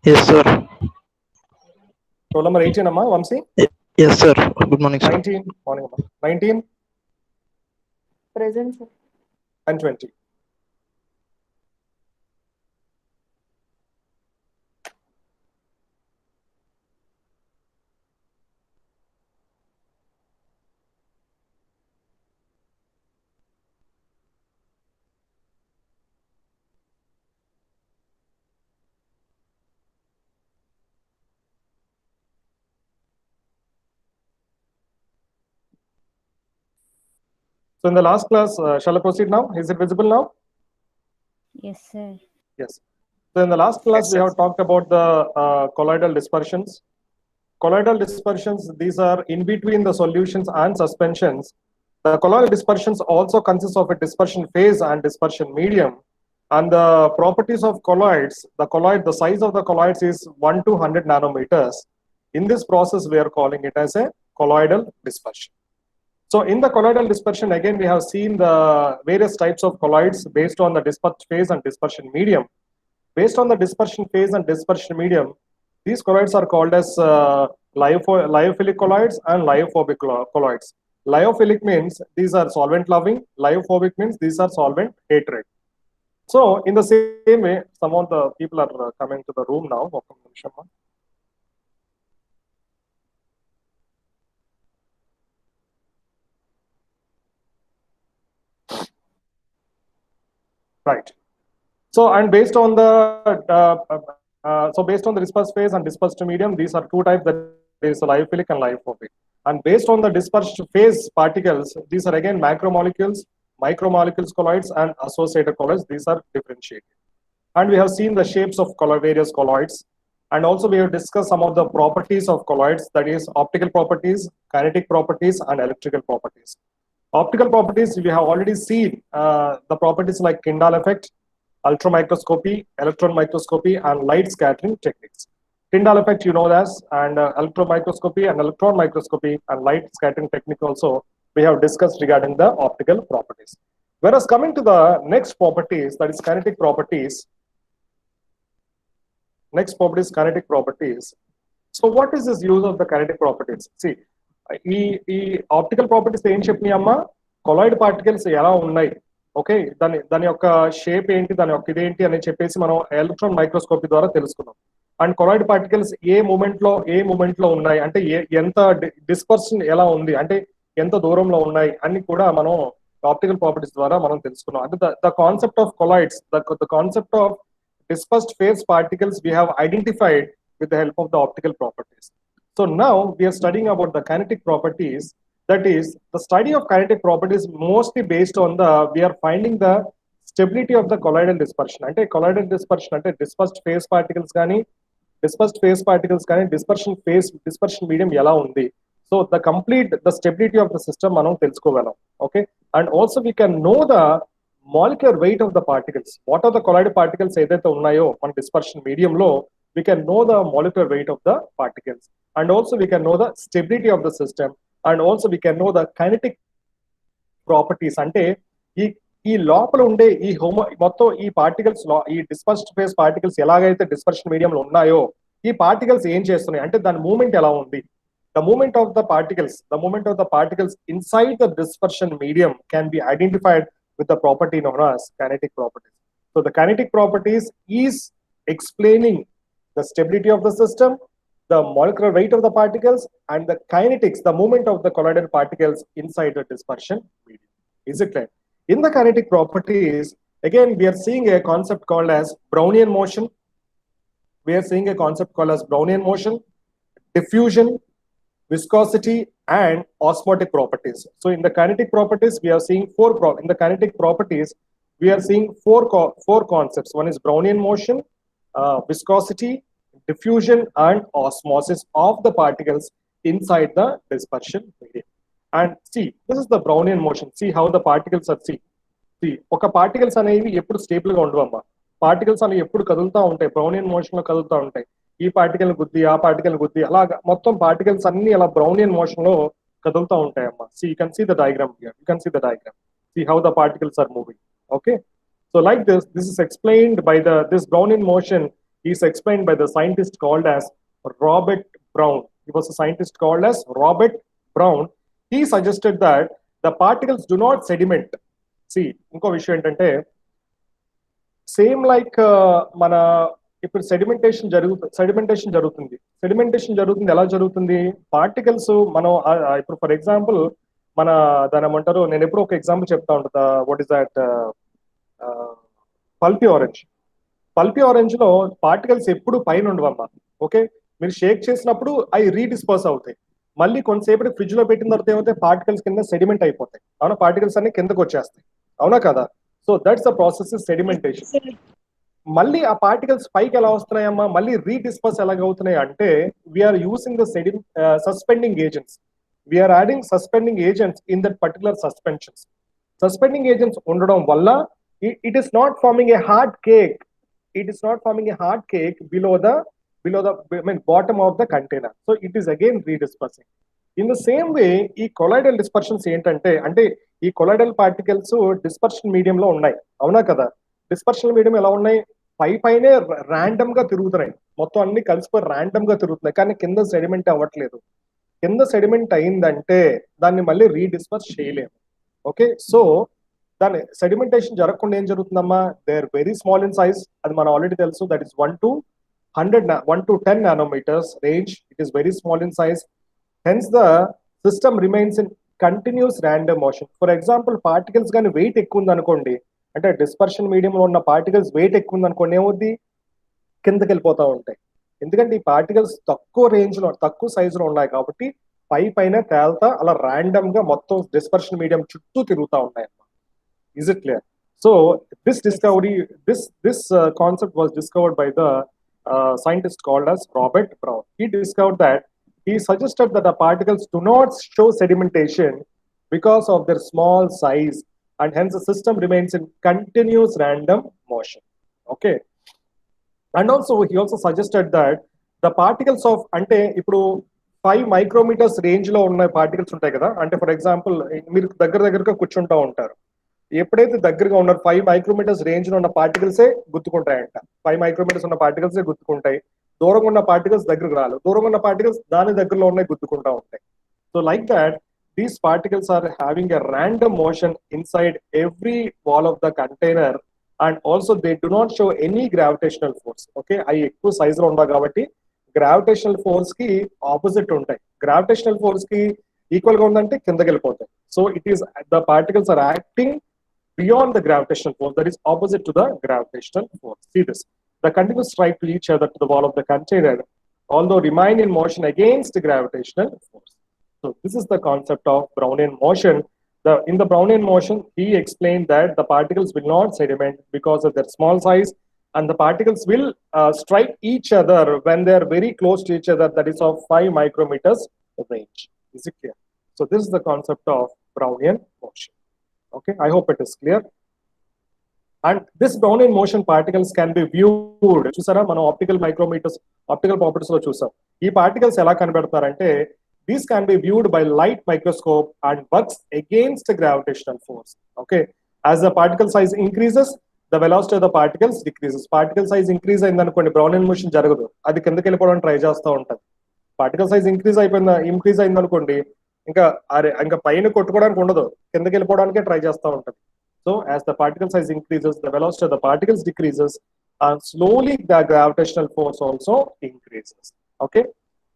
Yes, sir. Roll number 18, Amma, Vamsi. Yes, sir. Good morning, sir. 19, morning, Amma. 19 Present, sir. and 20. So in the last class, shall I proceed now? Is it visible now? Yes, sir. Yes. So in the last class, we have talked about the colloidal dispersions. Colloidal dispersions, these are in between the solutions and suspensions. The colloidal dispersions also consist of a dispersion phase and dispersion medium. And the properties of colloids, the size of the colloids is 1 to 100 nanometers. In this process, we are calling it as a colloidal dispersion. So in the colloidal dispersion, again, we have seen the various types of colloids based on the dispersion phase and dispersion medium. Based on the dispersion phase and dispersion medium, these colloids are called as lyophilic colloids and lyophobic colloids. Lyophilic means these are solvent loving, lyophobic means these are solvent hatred. So in the same way, some of the people are coming to the room now. Right. So and based on the dispersed phase and dispersed medium, these are two types, that is lyophilic and lyophobic. And based on the dispersed phase particles, these are again macromolecules, micromolecules colloids, and associated colloids. These are differentiated. And we have seen the shapes of various colloids. And also we have discussed some of the properties of colloids, that is optical properties, kinetic properties, and electrical properties. Optical properties, we have already seen the properties like Tyndall effect, ultramicroscopy, electron microscopy, and light scattering techniques. Tyndall effect, you know this, and electron microscopy and electron microscopy and light scattering technique also we have discussed regarding the optical properties. Whereas coming to the next properties, that is kinetic properties. Next property is kinetic properties. So what is this use of the kinetic properties? See, ఈ optical properties ఏం చెప్పినాయి అమ్మా, colloid particles ఎలా ఉన్నాయి, okay, దాని యొక్క shape ఏంటి, దాని యొక్క ఇదేంటి అని చెప్పేసి మనం ఎలక్ట్రాన్ మైక్రోస్కోపీ ద్వారా తెలుసుకున్నాం. అండ్ కొలాయిడ్ పార్టికల్స్ ఏ మూమెంట్ లో ఉన్నాయి అంటే ఎంత డిస్పర్షన్ ఎలా ఉంది అంటే ఎంత దూరంలో ఉన్నాయి అన్ని కూడా మనం ఆప్టికల్ ప్రాపర్టీస్ ద్వారా మనం తెలుసుకున్నాం. అంటే the concept of colloids, the concept of dispersed phase particles we have identified with the help of the optical properties. So now we are studying about the kinetic properties. That is, the study of kinetic properties mostly based on we are finding the stability of the colloidal dispersion. Ante colloidal dispersion ante dispersed phase particles కానీ dispersion medium ఎలా ఉంది. So the stability of the system మనం తెలుసుకోగలం. Okay, and also we can know the molecular weight of the particles. What are the colloidal particles ఏదైతే ఉన్నాయో మన dispersion medium లో, we can know the molecular weight of the particles, and also we can know the stability of the system, and also we can know the kinetic properties. అంటే ఈ లోపల ఉండే మొత్తం ఈ పార్టికల్స్ ఈ డిస్పర్స్డ్ ఫేజ్ పార్టికల్స్ ఎలాగైతే dispersion medium లో ఉన్నాయో ఈ పార్టికల్స్ ఏం చేస్తున్నాయి అంటే దాని మూమెంట్ ఎలా ఉంది. The movement of the particles inside the dispersion medium can be identified with the property known as kinetic properties. So the kinetic properties is explaining the stability of the system, the molecular weight of the particles, and the kinetics, the movement of the colloidal particles inside the dispersion medium. Is it clear? In the kinetic properties, again, we are seeing a concept called as Brownian motion. Diffusion, viscosity, and osmotic properties. So in the kinetic properties, we are seeing four concepts. One is Brownian motion, viscosity, diffusion, and osmosis of the particles inside the dispersion medium. And see, this is the Brownian motion. See how the particles are. See, ఒక particles అనేవి ఎప్పుడు stable గా ఉండవమ్మా. Particles అనేవి ఎప్పుడు కదులుతూ ఉంటాయి, Brownian motion లో కదులుతూ ఉంటాయి. ఈ పార్టికల్ గుద్ది ఆ పార్టికల్ గుద్ది అలాగా మొత్తం పార్టికల్స్ అన్ని అలా బ్రౌనియన్ మోషన్ లో కదులుతూ ఉంటాయి అమ్మా. See, you can see the diagram here. See how the particles are moving. Okay, so like this is explained by this Brownian motion is explained by the scientist called as Robert Brown. He was a scientist called as Robert Brown. He suggested that the particles do not sediment. See, ఇంకో విషయం ఏంటంటే same like మన ఇప్పుడు sedimentation జరుగుతుంది ఎలా జరుగుతుంది particles మనం ఇప్పుడు ఫర్ ఎగ్జాంపుల్ మన దాని ఏమంటారు నేను ఎప్పుడు ఒక ఎగ్జాంపుల్ చెప్తా ఉంటా what is that pulpy orange లో పార్టికల్స్ ఎప్పుడు పైన ఉండవమ్మా ఓకే మీరు షేక్ చేసినప్పుడు అవి రీడిస్పర్స్ అవుతాయి మళ్ళీ కొంతసేపటి ఫ్రిడ్జ్ లో పెట్టిన తర్వాత ఏమవుతాయి పార్టికల్స్ కింద సెడిమెంట్ అయిపోతాయి అవునా పార్టికల్స్ అన్ని కిందకు వచ్చేస్తాయి అవునా కదా so that's the process sedimentation మళ్ళీ ఆ పార్టికల్స్ పైకి ఎలా వస్తున్నాయమ్మా మళ్ళీ రీడిస్పర్స్ ఎలాగవుతున్నాయి అంటే we are using the suspending agents we are adding suspending agents in that particular suspensions suspending agents ఉండడం వల్ల it is not forming a hard cake below the bottom of the container, so it is again redispersing. In the same way ఈ colloidal dispersions ఏంటంటే అంటే ఈ colloidal particles dispersion medium లో ఉన్నాయి అవునా కదా డిస్పర్షన్ మీడియం ఎలా ఉన్నాయి పైనే ర్యాండమ్ గా తిరుగుతున్నాయి మొత్తం అన్ని కలిసిపోయి ర్యాండమ్ గా తిరుగుతున్నాయి కానీ కింద సెడిమెంట్ అవ్వట్లేదు కింద సెడిమెంట్ అయిందంటే దాన్ని మళ్ళీ రీడిస్పర్స్ చేయలేము ఓకే సో దాని సెడిమెంటేషన్ జరగకుండా ఏం జరుగుతుందమ్మా they are very small in size అది మనం ఆల్రెడీ తెలుసు that is 1 to 10 nanometers range. It is very small in size, hence the system remains in continuous random motion. For example, particles గాని wait ఎక్కువ ఉంది అనుకోండి అంటే డిస్పర్షన్ మీడియం లో ఉన్న పార్టికల్స్ వెయిట్ ఎక్కువ ఉంది అనుకోండి ఏమవుద్ది కిందకి వెళ్ళిపోతూ ఉంటాయి ఎందుకంటే ఈ పార్టికల్స్ తక్కువ రేంజ్ లో తక్కువ సైజ్ లో ఉన్నాయి కాబట్టి పైన తేల్తా అలా ర్యాండమ్ గా మొత్తం డిస్పర్షన్ మీడియం చుట్టూ తిరుగుతూ ఉన్నాయి అన్నమాట Is it clear? So this discovery, this concept was discovered by the scientist called as Robert Brown. He discovered that he suggested that the particles do not show sedimentation because of their small size, and hence the system remains in continuous random motion. Okay. And also he also suggested that the particles of ante ippudu 5 micrometers range lo unna particles untayi kada ante for example మీరు దగ్గరగా కూర్చుంటా ఉంటారు ఎప్పుడైతే దగ్గరగా ఉన్నారు 5 micrometres range లో ఉన్న పార్టికల్సే గుర్తుకుంటాయంట 5 micrometres ఉన్న పార్టికల్సే గుర్తుకుంటాయి దూరంగా ఉన్న పార్టికల్స్ దగ్గరకు రాలు దూరంగా ఉన్న పార్టికల్స్ దాని దగ్గరలో ఉన్నాయి గుర్తుకుంటా ఉంటాయి so like that these particles are having a random motion inside every wall of the container and also they do not show any gravitational force okay అవి ఎక్కువ సైజ్ లో ఉండవు కాబట్టి గ్రావిటేషనల్ ఫోర్స్ కి ఆపోజిట్ ఉంటాయి గ్రావిటేషనల్ ఫోర్స్ కి equal గా ఉందంటే కిందకి వెళ్ళిపోతాయి so it is the particles are acting beyond the gravitational force, that is opposite to the gravitational force. See this. The continuous strike to each other to the wall of the container, although remain in motion against the gravitational force. So this is the concept of Brownian motion. In the Brownian motion, he explained that the particles will not sediment because of their small size, and the particles will strike each other when they are very close to each other, that is of 5 micrometers range. Is it clear? So this is the concept of Brownian motion. Okay, I hope it is clear. And this Brownian motion particles can be viewed. చూసారా మనం optical properties లో చూసాం ఈ particles ఎలా కనబెడతారంటే these can be viewed by light microscope and works against gravitational force okay as the particle size increases the velocity of the particles decreases particle size increase అయింది అనుకోండి Brownian motion జరగదు అది కిందకి వెళ్ళిపోవడానికి ట్రై చేస్తూ ఉంటుంది పార్టికల్ సైజ్ ఇంక్రీజ్ అయింది అనుకోండి ఇంకా పైన కొట్టుకోవడానికి ఉండదు కిందకి వెళ్ళిపోవడానికే ట్రై చేస్తూ ఉంటుంది so as the particle size increases the velocity of the particles decreases and slowly the gravitational force also increases okay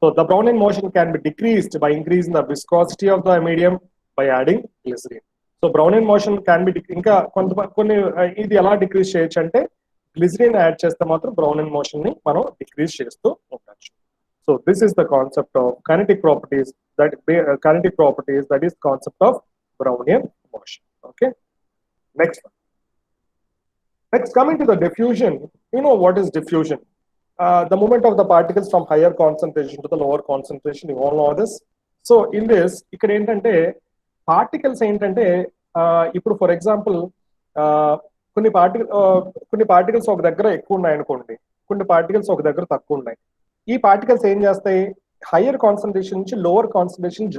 so the Brownian motion can be decreased by increasing the viscosity of the medium by adding glycerin. So Brownian motion can be ఇంకా కొన్ని ఇది ఎలా decrease చేయొచ్చు అంటే glycerin add చేస్తే మాత్రం Brownian motion ని మనం డిక్రీజ్ చేస్తూ ఉండొచ్చు. So this is the concept of kinetic properties that is concept of Brownian motion. Okay. Next one. Next, coming to the diffusion, you know what is diffusion? The movement of the particles from higher concentration to the lower concentration. You all know this. So in this, ఇక్కడ ఏంటంటే particles ఏంటంటే ఇప్పుడు for example కొన్ని particles ఒక దగ్గర ఎక్కువ ఉన్నాయి అనుకోండి కొన్ని పార్టికల్స్ ఒక దగ్గర తక్కువ ఉన్నాయి ఈ పార్టికల్స్ ఏం చేస్తాయి హైయర్ కాన్సన్ట్రేషన్ నుంచి లోవర్ కాన్సన్ట్రేషన్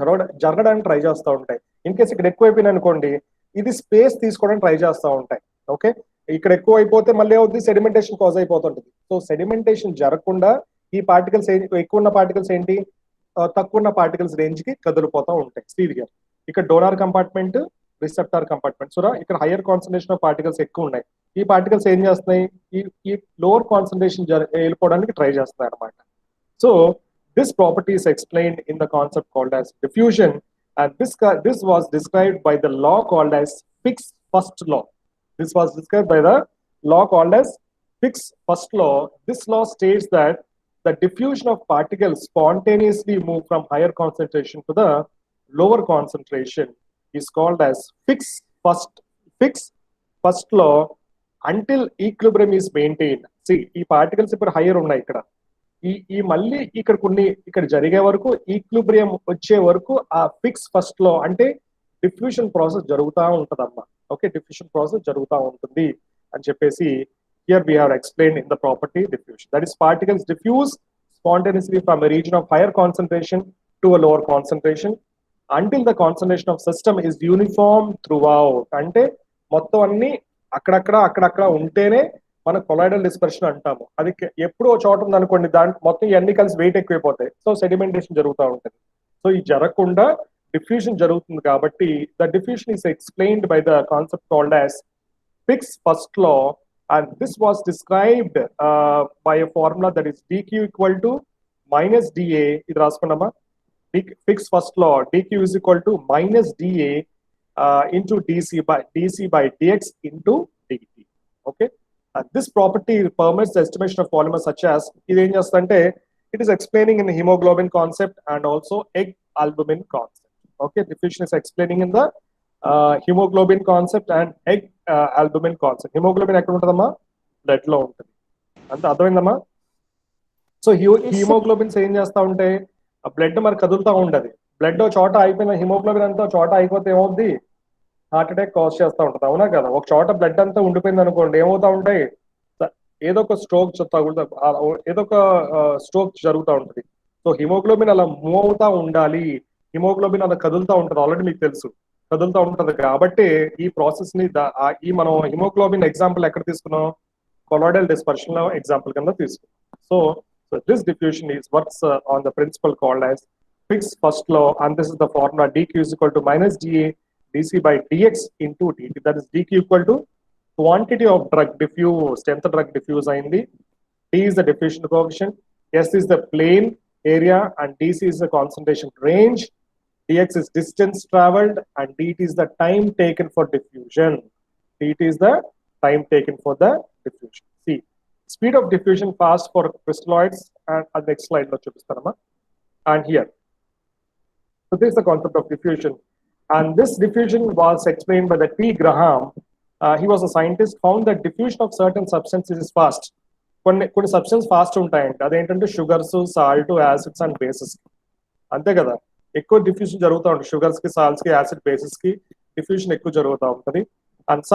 జరగడానికి ట్రై చేస్తూ ఉంటాయి ఇన్ కేసు ఇక్కడ ఎక్కువైపోయినాయి అనుకోండి ఇది స్పేస్ తీసుకోవడానికి ట్రై చేస్తూ ఉంటాయి ఓకే ఇక్కడ ఎక్కువ అయిపోతే మళ్ళీ అవుతుంది సెడిమెంటేషన్ కాజ్ అయిపోతుంటుంది. సో సెడిమెంటేషన్ జరగకుండా ఈ పార్టికల్స్ ఎక్కువ ఉన్న పార్టికల్స్ ఏంటి, తక్కువ ఉన్న పార్టికల్స్ రేంజ్ కి కదిలిపోతూ ఉంటాయి. సీరియా ఇక్కడ donor compartment, receptor compartment. So ఇక్కడ హైయర్ కాన్సన్ట్రేషన్ ఆఫ్ పార్టికల్స్ ఎక్కువ ఉన్నాయి. ఈ పార్టికల్స్ ఏం చేస్తున్నాయి, ఈ లోవర్ కాన్సన్ట్రేషన్ వెళ్ళిపోవడానికి ట్రై చేస్తున్నాయి అనమాట. So this property is explained in the concept called as diffusion, and this was described by the law called as Fick's first law. This was described by the law called as Fick's first law. This law states that the diffusion of particles spontaneously move from higher concentration to the lower concentration is called as Fick's first law until equilibrium is maintained. See, ఈ particles ఇప్పుడు higher ఉన్నాయి ఇక్కడ, ఈ మళ్ళీ ఇక్కడ కొన్ని ఇక్కడ జరిగే వరకు ఈక్విలిబ్రియం వచ్చే వరకు ఆ ఫిక్స్ ఫస్ట్ లో అంటే డిఫ్యూషన్ ప్రాసెస్ జరుగుతూ ఉంటదమ్మా. ఓకే, డిఫ్యూషన్ ప్రాసెస్ జరుగుతూ ఉంటుంది అని చెప్పేసి here we have explained in the property diffusion. That is particles diffuse spontaneously from a region of higher concentration to a lower concentration until the concentration of system is uniform throughout. అంటే మొత్తం అన్ని అక్కడక్కడ ఉంటేనే మన colloidal dispersion అంటాము. అది ఎప్పుడో చోట ఉందనుకోండి, దాంట్లో మొత్తం ఇవన్నీ కలిసి వెయిట్ ఎక్కువైపోతాయి. సో సెడిమెంటేషన్ జరుగుతూ ఉంటుంది. సో ఇది జరగకుండా డిఫ్యూషన్ జరుగుతుంది కాబట్టి the diffusion is explained by the concept called as Fick's first law, and this was described by a formula that is dq equal to minus dA. ఇది రాసుకున్నామా, Fick's first law, dq is equal to minus dA into dc by dx into dt. Okay, this property permits the estimation of polymers such as, ఇది ఏం చేస్తుందంటే it is explaining in the hemoglobin concept and also egg albumin concept. Okay, diffusion is explaining in the hemoglobin concept and egg albumin concept. hemoglobin ఎక్కడ ఉంటుందమ్మా, blood లో ఉంటుంది, అంత అర్థమైందమ్మా. So హిమోగ్లోబిన్స్ ఏం చేస్తా ఉంటే బ్లడ్ మరి కదులుతూ ఉండదు. బ్లడ్ చోట అయిపోయిన హిమోగ్లోబిన్ అంతా చోట అయిపోతే ఏమవుద్ది, హార్ట్ అటాక్ కాజ్ చేస్తూ ఉంటుంది. అవునా కదా, ఒక చోట బ్లడ్ అంతా ఉండిపోయింది అనుకోండి, ఏమవుతా ఉంటాయి, ఏదో ఒక స్ట్రోక్ ఏదో ఒక స్ట్రోక్ జరుగుతూ ఉంటుంది. సో హిమోగ్లోబిన్ అలా మూవ్ అవుతా ఉండాలి, హిమోగ్లోబిన్ అలా కదులుతూ ఉంటుంది, ఆల్రెడీ మీకు తెలుసు కదులుతూ ఉంటుంది. కాబట్టి ఈ ప్రాసెస్ ని ఈ మనం హిమోగ్లోబిన్ ఎగ్జాంపుల్ ఎక్కడ తీసుకున్నాం, కొలాయిడల్ డిస్పర్షన్ లో ఎగ్జాంపుల్ కింద తీసుకున్నాం. So this diffusion is works on the principle called as Fick's first law, and this is the formula dq is equal to minus dA dc by dx into dt. That is dq equal to quantity of drug diffused, ఎంత drug diffuse అయింది, d is the diffusion coefficient, s is the plane area, and dc is the concentration range, dx is distance traveled, and dt is the time taken for diffusion. dt is the time taken for the diffusion. See, speed of diffusion fast for crystalloids, and next slide lo chupistarama. And here, so this is the concept of diffusion, and this diffusion was explained by the T. Graham. He was a scientist, found that diffusion of certain substances is fast. కొన్ని substance fast ఉంటాయంట, అదేంటంటే sugars, salt, acids and bases. అంతే కదా, ఎక్కువ diffusion జరుగుతూ ఉంటుంది. Sugars కి, salts కి, యాసిడ్ బేసెస్ కి డిఫ్యూషన్ ఎక్కువ జరుగుతూ ఉంటుంది. And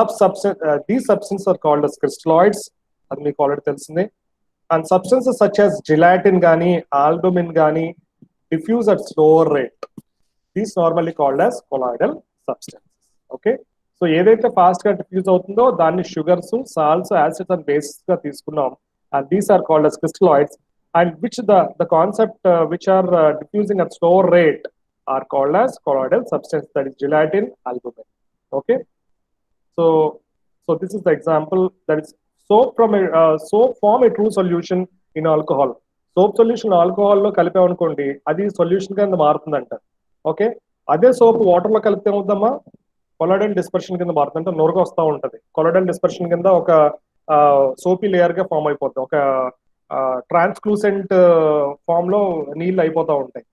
these substance are called as crystalloids, అది మీకు ఆల్రెడీ తెలిసిందే. And substances such as gelatin కానీ, ఆల్బుమిన్ కానీ diffuse at slower rate. These normally called as colloidal substances. Okay, so ఏదైతే ఫాస్ట్ గా డిఫ్యూజ్ అవుతుందో దాన్ని sugars, salts, acids and bases గా తీసుకున్నాం, and these are called as crystalloids, and which the concept which are diffusing at slower rate are called as colloidal substance, that is gelatin, albumin. Okay, so this is the example, that is soap form a true solution in alcohol. Soap solution alcohol లో కలిపామనుకోండి, అది solution కింద మారుతుందంట. Okay, అదే soap water లో కలిపితే ఏమవుద్దమ్మా, colloidal dispersion కింద మారుతుందంటే నొరగ వస్తూ ఉంటది. Colloidal dispersion కింద ఒక సోపీ లేయర్ గా ఫామ్ అయిపోతుంది, ఒక ట్రాన్స్క్లూసెంట్ ఫామ్ లో నీళ్ళు అయిపోతూ ఉంటాయి.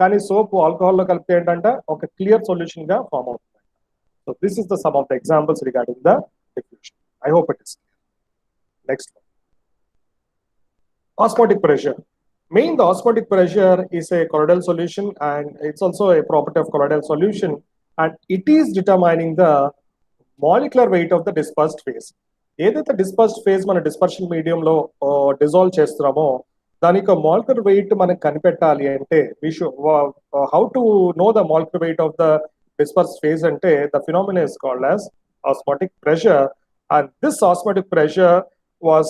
కానీ సోప్ ఆల్కహాల్ లో కలిపితే ఏంటంటే ఒక క్లియర్ సొల్యూషన్ గా ఫామ్ అవుతుంది. So this is the sum of the examples regarding the diffusion. I hope it is next. Osmotic pressure. The osmotic pressure is a colloidal solution, and it's also a property of colloidal solution, and it is determining the molecular weight of the dispersed phase. ఏదైతే dispersed phase మన dispersion medium లో dissolve చేస్తున్నామో దానికి molecular weight మనకు కనిపెట్టాలి అంటే how to know the molecular weight of the dispersed phase అంటే the phenomena is called as osmotic pressure. And this osmotic pressure was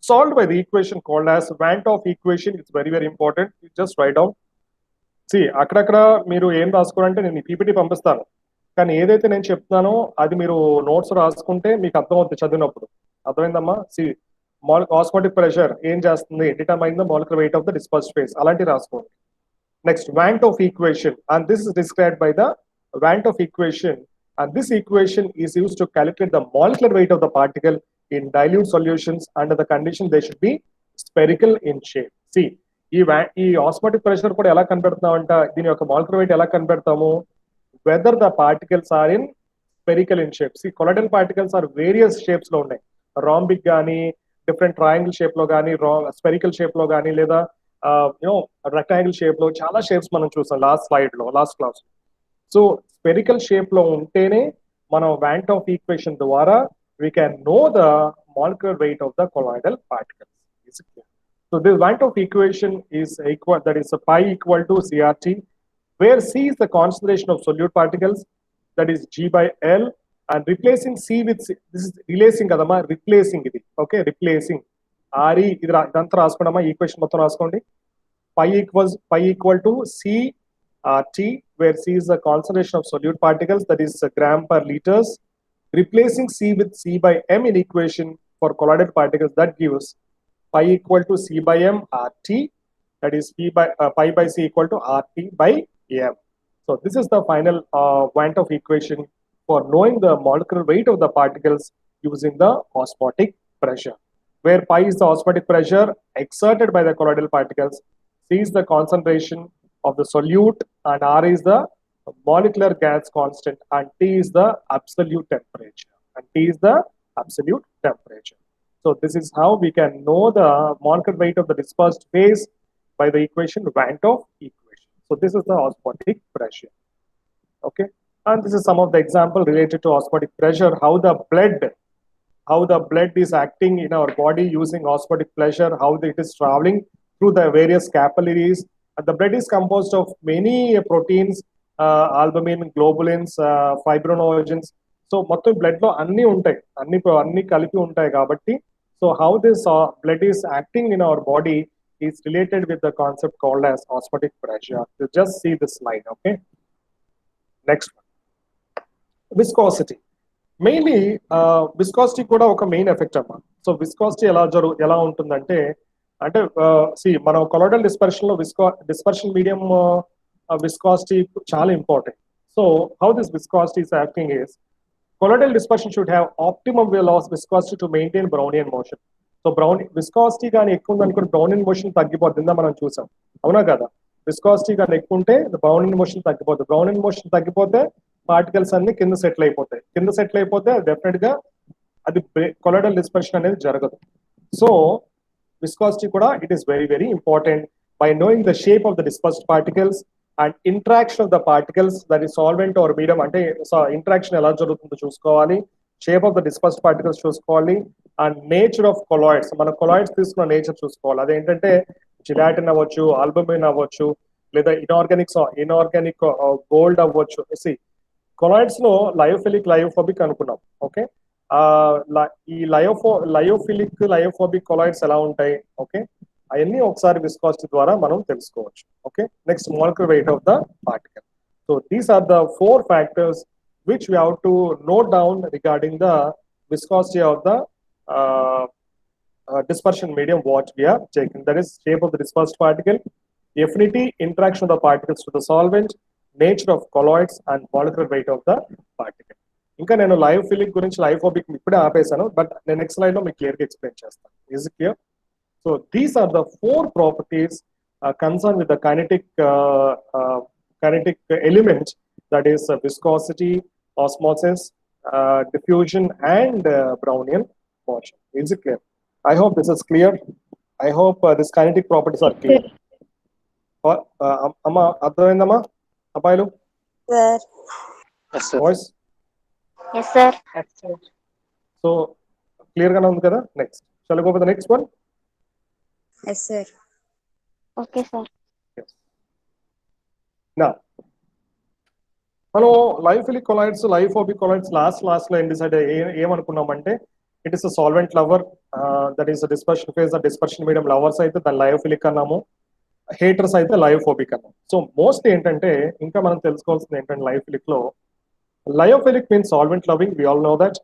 solved by the equation called as Van't Hoff equation. It's very, very important. You just write down. See అక్కడక్కడ మీరు ఏం రాసుకోవాలంటే నేను PPT పంపిస్తాను, కానీ ఏదైతే నేను చెప్తున్నానో అది మీరు నోట్స్ రాసుకుంటే మీకు అర్థమవుతుంది చదివినప్పుడు. అర్థమైందమ్మా? సి ఆస్మోటిక్ ప్రెషర్ ఏం చేస్తుంది, determine the molecular weight of the dispersed phase, అలాంటివి రాసుకోండి. Next Van't Hoff equation, and this is described by the Van't Hoff equation, and this equation is used to calculate the molecular weight of the particle in dilute solutions under the condition they should be spherical in shape. See, ఈ osmotic pressure కూడా ఎలా కనిపెడతామంట, దీని యొక్క molecular weight ఎలా కనిపెడతాము, whether the particles are in spherical in shape. See colloidal particles are various shapes లో ఉన్నాయి, రాంబిక్ కానీ, డిఫరెంట్ ట్రయాంగిల్ షేప్ లో కానీ, స్పెరికల్ షేప్ లో కానీ, లేదా రెక్టాంగిల్ షేప్ లో చాలా షేప్స్ మనం చూసాం లాస్ట్ స్లైడ్ లో, last class. So spherical shape లో ఉంటేనే మనం Van't Hoff ఈక్వేషన్ ద్వారా we can know the molecular weight of the colloidal particles. So this Van't Hoff equation is equal, that is pi equal to CRT, where C is the concentration of solute particles, that is G by L, and replacing C with C, this is replacing kadama, replacing ఇది, okay, replacing RE ఇది ఇదంతా రాసుకోండమ్మా, equation మొత్తం రాసుకోండి. pi equal to C T, where C is the concentration of solute particles, that is gram per liters, replacing C with C by M in equation for colloidal particles, that gives pi equal to C by M RT, that is pi by C equal to RT by M. So this is the final Van't Hoff equation for knowing the molecular weight of the particles using the osmotic pressure, where pi is the osmotic pressure exerted by the colloidal particles, C is the concentration of the solute, and R is the molecular gas constant, and T is the absolute temperature. So this is how we can know the molecular weight of the dispersed phase by the equation Van't Hoff equation. So this is the osmotic pressure. Okay, and this is some of the example related to osmotic pressure, how the blood is acting in our body using osmotic pressure, how it is traveling through the various capillaries. And the blood is composed of many proteins, albumin, globulins, fibrinogens. So మొత్తం blood లో అన్ని ఉంటాయి, అన్ని కలిపి ఉంటాయి కాబట్టి, so how this blood is acting in our body is related with the concept called as osmotic pressure. You just see this slide. Okay, next one, viscosity. Mainly viscosity కూడా ఒక మెయిన్ ఎఫెక్ట్ అమ్మా. So viscosity ఎలా ఉంటుందంటే, అంటే మనం colloidal dispersion లో dispersion medium viscosity చాలా important. So how this viscosity is acting is, colloidal dispersion should have optimum viscosity to maintain Brownian motion. So viscosity కానీ ఎక్కువ ఉందనుకుంటే Brownian motion తగ్గిపోతుందా మనం చూసాం, అవునా కదా? viscosity కానీ ఎక్కువ ఉంటే Brownian motion తగ్గిపోతుంది. Brownian motion తగ్గిపోతే పార్టికల్స్ అన్ని కింద సెటిల్ అయిపోతే డెఫినెట్ గా అది కొలాయిడల్ డిస్పర్షన్ అనేది జరగదు. సో viscosity కూడా it is very, very important. By knowing the shape of the dispersed particles and interaction of the particles, that is solvent or medium, అంటే ఇంటరాక్షన్ ఎలా జరుగుతుందో చూసుకోవాలి, shape of the dispersed particles చూసుకోవాలి, and nature of colloids, మన colloids తీసుకున్న nature చూసుకోవాలి. అదేంటంటే gelatin అవ్వచ్చు, ఆల్బమిన్ అవ్వచ్చు, లేదా ఇన్ఆర్గానిక్ గోల్డ్ అవ్వచ్చు. కొలాయిడ్స్ లో లయోఫిలిక్, లయోఫోబిక్ అనుకున్నాం. ఓకే, ఈ లయోఫోబిక్ కొలాయిడ్స్ ఎలా ఉంటాయి, ఓకే, అవన్నీ ఒకసారి విస్కాసిటీ ద్వారా మనం తెలుసుకోవచ్చు. Okay, next molecular weight of the particle. So these are the 4 factors which we have to note down regarding the viscosity of the dispersion medium what we are taking. That is shape of the dispersed particle, affinity, interaction of the particles to the solvent, nature of colloids, and molecular weight of the particle. ఇంకా నేను lyophilic గురించి, lyophobic ఇప్పుడే ఆపేశాను, but నేను next slide లో మీకు clear గా explain చేస్తాను. Is it clear? So these are the 4 properties concerned with the kinetic element, that is viscosity, osmosis, diffusion, and Brownian motion. Is it clear? I hope this is clear. I hope these kinetic properties are clear. Amma అర్థమైందమ్మా అబ్బాయిలు? Sir. Yes, sir. Voice? Yes, sir. So clear గానే ఉంది కదా? Next, shall I go for the next one? Yes, sir. Okay, sir. Yes. Now, మనం lyophilic colloids lyophobic colloids last లో ఏం decide ఏమనుకున్నామంటే it is solvent lover, that is dispersion phase, dispersion medium lovers అయితే దాని lyophilic అన్నాము, haters అయితే lyophobic అన్నాము. So most ఏంటంటే ఇంకా మనం తెలుసుకోవాల్సింది ఏంటంటే లయోఫిలిక్ లో lyophilic means solvent loving, we all know that.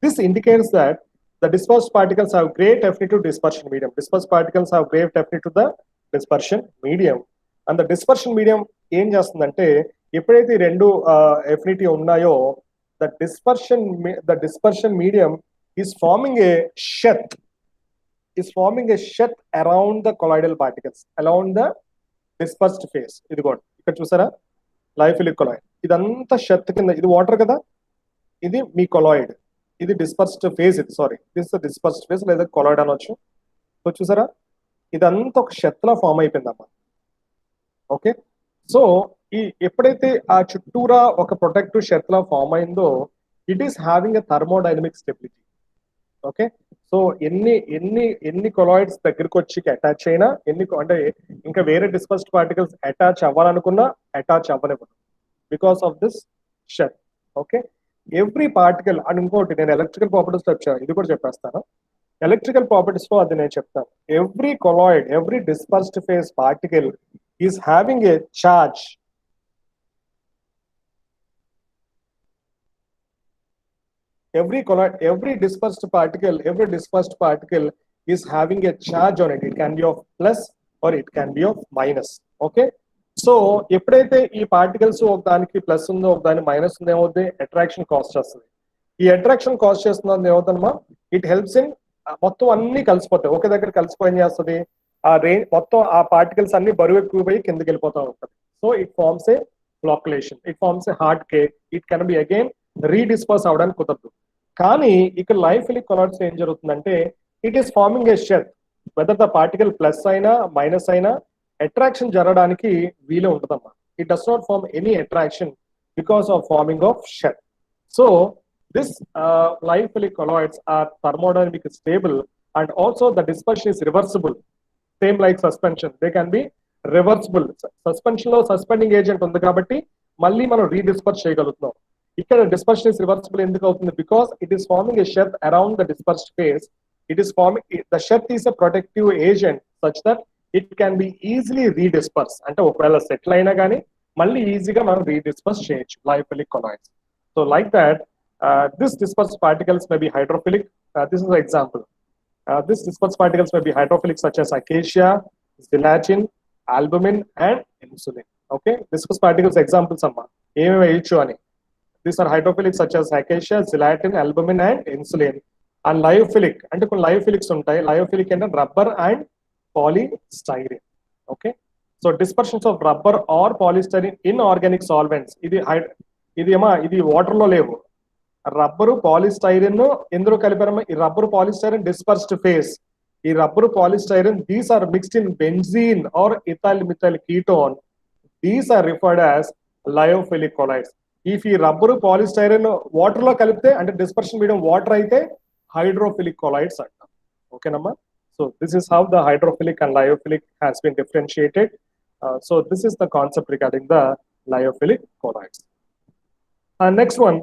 This indicates that the dispersed particles have great affinity to dispersion medium. Dispersed particles have great affinity to the dispersion medium. And the dispersion medium ఏం చేస్తుందంటే ఎప్పుడైతే ఈ రెండు affinity ఉన్నాయో the dispersion medium is forming a sheath around the colloidal particles, around the dispersed phase. ఇది కూడా ఇక్కడ చూసారా లయోఫిలిక్ కొలాయిడ్ ఇదంతా షెత్ కింద, ఇది వాటర్ కదా, ఇది మీ కొలాయిడ్, ఇది డిస్పర్స్డ్ ఫేజ్, ఇది సారీ దిస్ డిస్పర్స్డ్ ఫేజ్ లేదా కొలాయిడ్ అనొచ్చు. సో చూసారా ఇదంతా ఒక షెత్ లా ఫామ్ అయిపోయిందమ్మా. ఓకే, సో ఈ ఎప్పుడైతే ఆ చుట్టూరా ఒక ప్రొటెక్టివ్ షెత్ లా ఫామ్ అయిందో it is having a thermodynamic stability. Okay, so ఎన్ని కొలాయిడ్స్ దగ్గరికి వచ్చి అటాచ్ అయినా అంటే ఇంకా వేరే డిస్పర్స్డ్ పార్టికల్స్ అటాచ్ అవ్వాలనుకున్నా అటాచ్ అవ్వనివ్వదు because of this sheath. Okay, every particle and ఇంకోటి నేను ఎలక్ట్రికల్ ప్రాపర్టీస్ ఇది కూడా చెప్పేస్తాను. ఎలక్ట్రికల్ ప్రాపర్టీస్ లో అది నేను చెప్తాను. Every colloid, every dispersed phase particle is having a charge. every dispersed particle is having a charge on it. It can be of plus or it can be of minus. Okay, so ఎప్పుడైతే ఈ particles ఒక దానికి plus ఉందో ఒక దానికి minus ఉందో ఏమవుతుంది, attraction cost చేస్తుంది. ఈ అట్రాక్షన్ కాస్ట్ చేస్తున్నది ఏమవుతుందమ్మా, ఇట్ హెల్ప్స్ ఇన్ మొత్తం అన్ని కలిసిపోతాయి, ఒకే దగ్గర కలిసిపోయి ఏం చేస్తుంది, ఆ రేంజ్ మొత్తం ఆ పార్టికల్స్ అన్ని బరువు ఎక్కువపోయి కిందకి వెళ్ళిపోతూ ఉంటుంది. So it forms a flocculation, it forms a hard cake, it can be again redisperse అవడానికి కుదరదు. కానీ ఇక్కడ లయోఫిలిక్ కొలాయిడ్స్ ఏం జరుగుతుందంటే it is forming a shell, whether the particle plus అయినా మైనస్ అయినా అట్రాక్షన్ జరగడానికి వీలే ఉంటుందమ్మా. It does not form any attraction because of forming of shell. So this lyophilic colloids are thermodynamic stable and also the dispersion is reversible, same like suspension, they can be reversible. Suspension లో suspending agent ఉంది కాబట్టి మళ్ళీ మనం రీడిస్పర్స్ చేయగలుగుతున్నాం. ఇక్కడ dispersion is reversible ఎందుకు అవుతుంది, because it is forming a sheath around the dispersed phase. It is forming the sheath is a protective agent such that it can be easily redisperse. అంటే ఒకవేళ సెటిల్ అయినా కానీ మళ్ళీ ఈజీగా మనం రీడిస్పర్స్ చేయొచ్చు lyophilic colloids. So like that this dispersed particles may be hydrophilic. This is example. This dispersed particles may be hydrophilic such as acacia, gelatin, albumin and insulin. Okay, dispersed particles examples amma ఏమేమి వేయొచ్చు అని. These are hydrophilic such as acacia, gelatin, albumin and insulin. And lyophilic అంటే కొన్ని లయోఫిలిక్స్ ఉంటాయి. Lyophilic అంటే rubber and polystyrene. Okay, so dispersions of rubber or polystyrene in organic solvents, ఇది water లో లేవు. రబ్బరు పాలిస్టైరిన్ ఎందులో కలిపారమ్మా, ఈ రబ్బరు పాలిస్టైరిన్ డిస్పర్స్డ్ ఫేజ్. ఈ rubber polystyrene these are mixed in benzene or ethyl methyl ketone. These are referred as lyophilic colloids. If ఈ rubber polystyrene water లో కలిపితే అంటే డిస్పర్షన్ మీడియం వాటర్ అయితే హైడ్రోఫిలిక్ కొలాయిడ్స్ అంటాం. ఓకేనమ్మా, so this is how the hydrophilic and lyophilic has been differentiated. So this is the concept regarding the lyophilic colloids. Next one,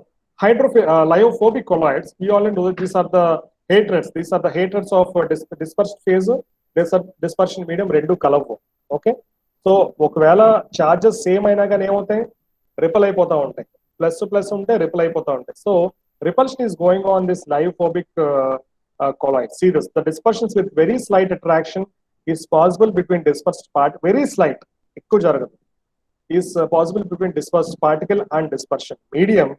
lyophobic colloids. We all know that these are the hatreds. These are the hatreds of dispersed phase, dispersion medium rendu kalavu. Okay, so ఒకవేళ charges same అయినా కానీ ఏమవుతాయి, ripple అయిపోతా ఉంటాయి. Plus plus ఉంటే ripple అయిపోతా ఉంటాయి. So repulsion is going on this lyophobic colloids. See this, the dispersions with very slight attraction is possible between dispersed part, very slight, ఎక్కువ జరగదు, is possible between dispersed particle and dispersion medium.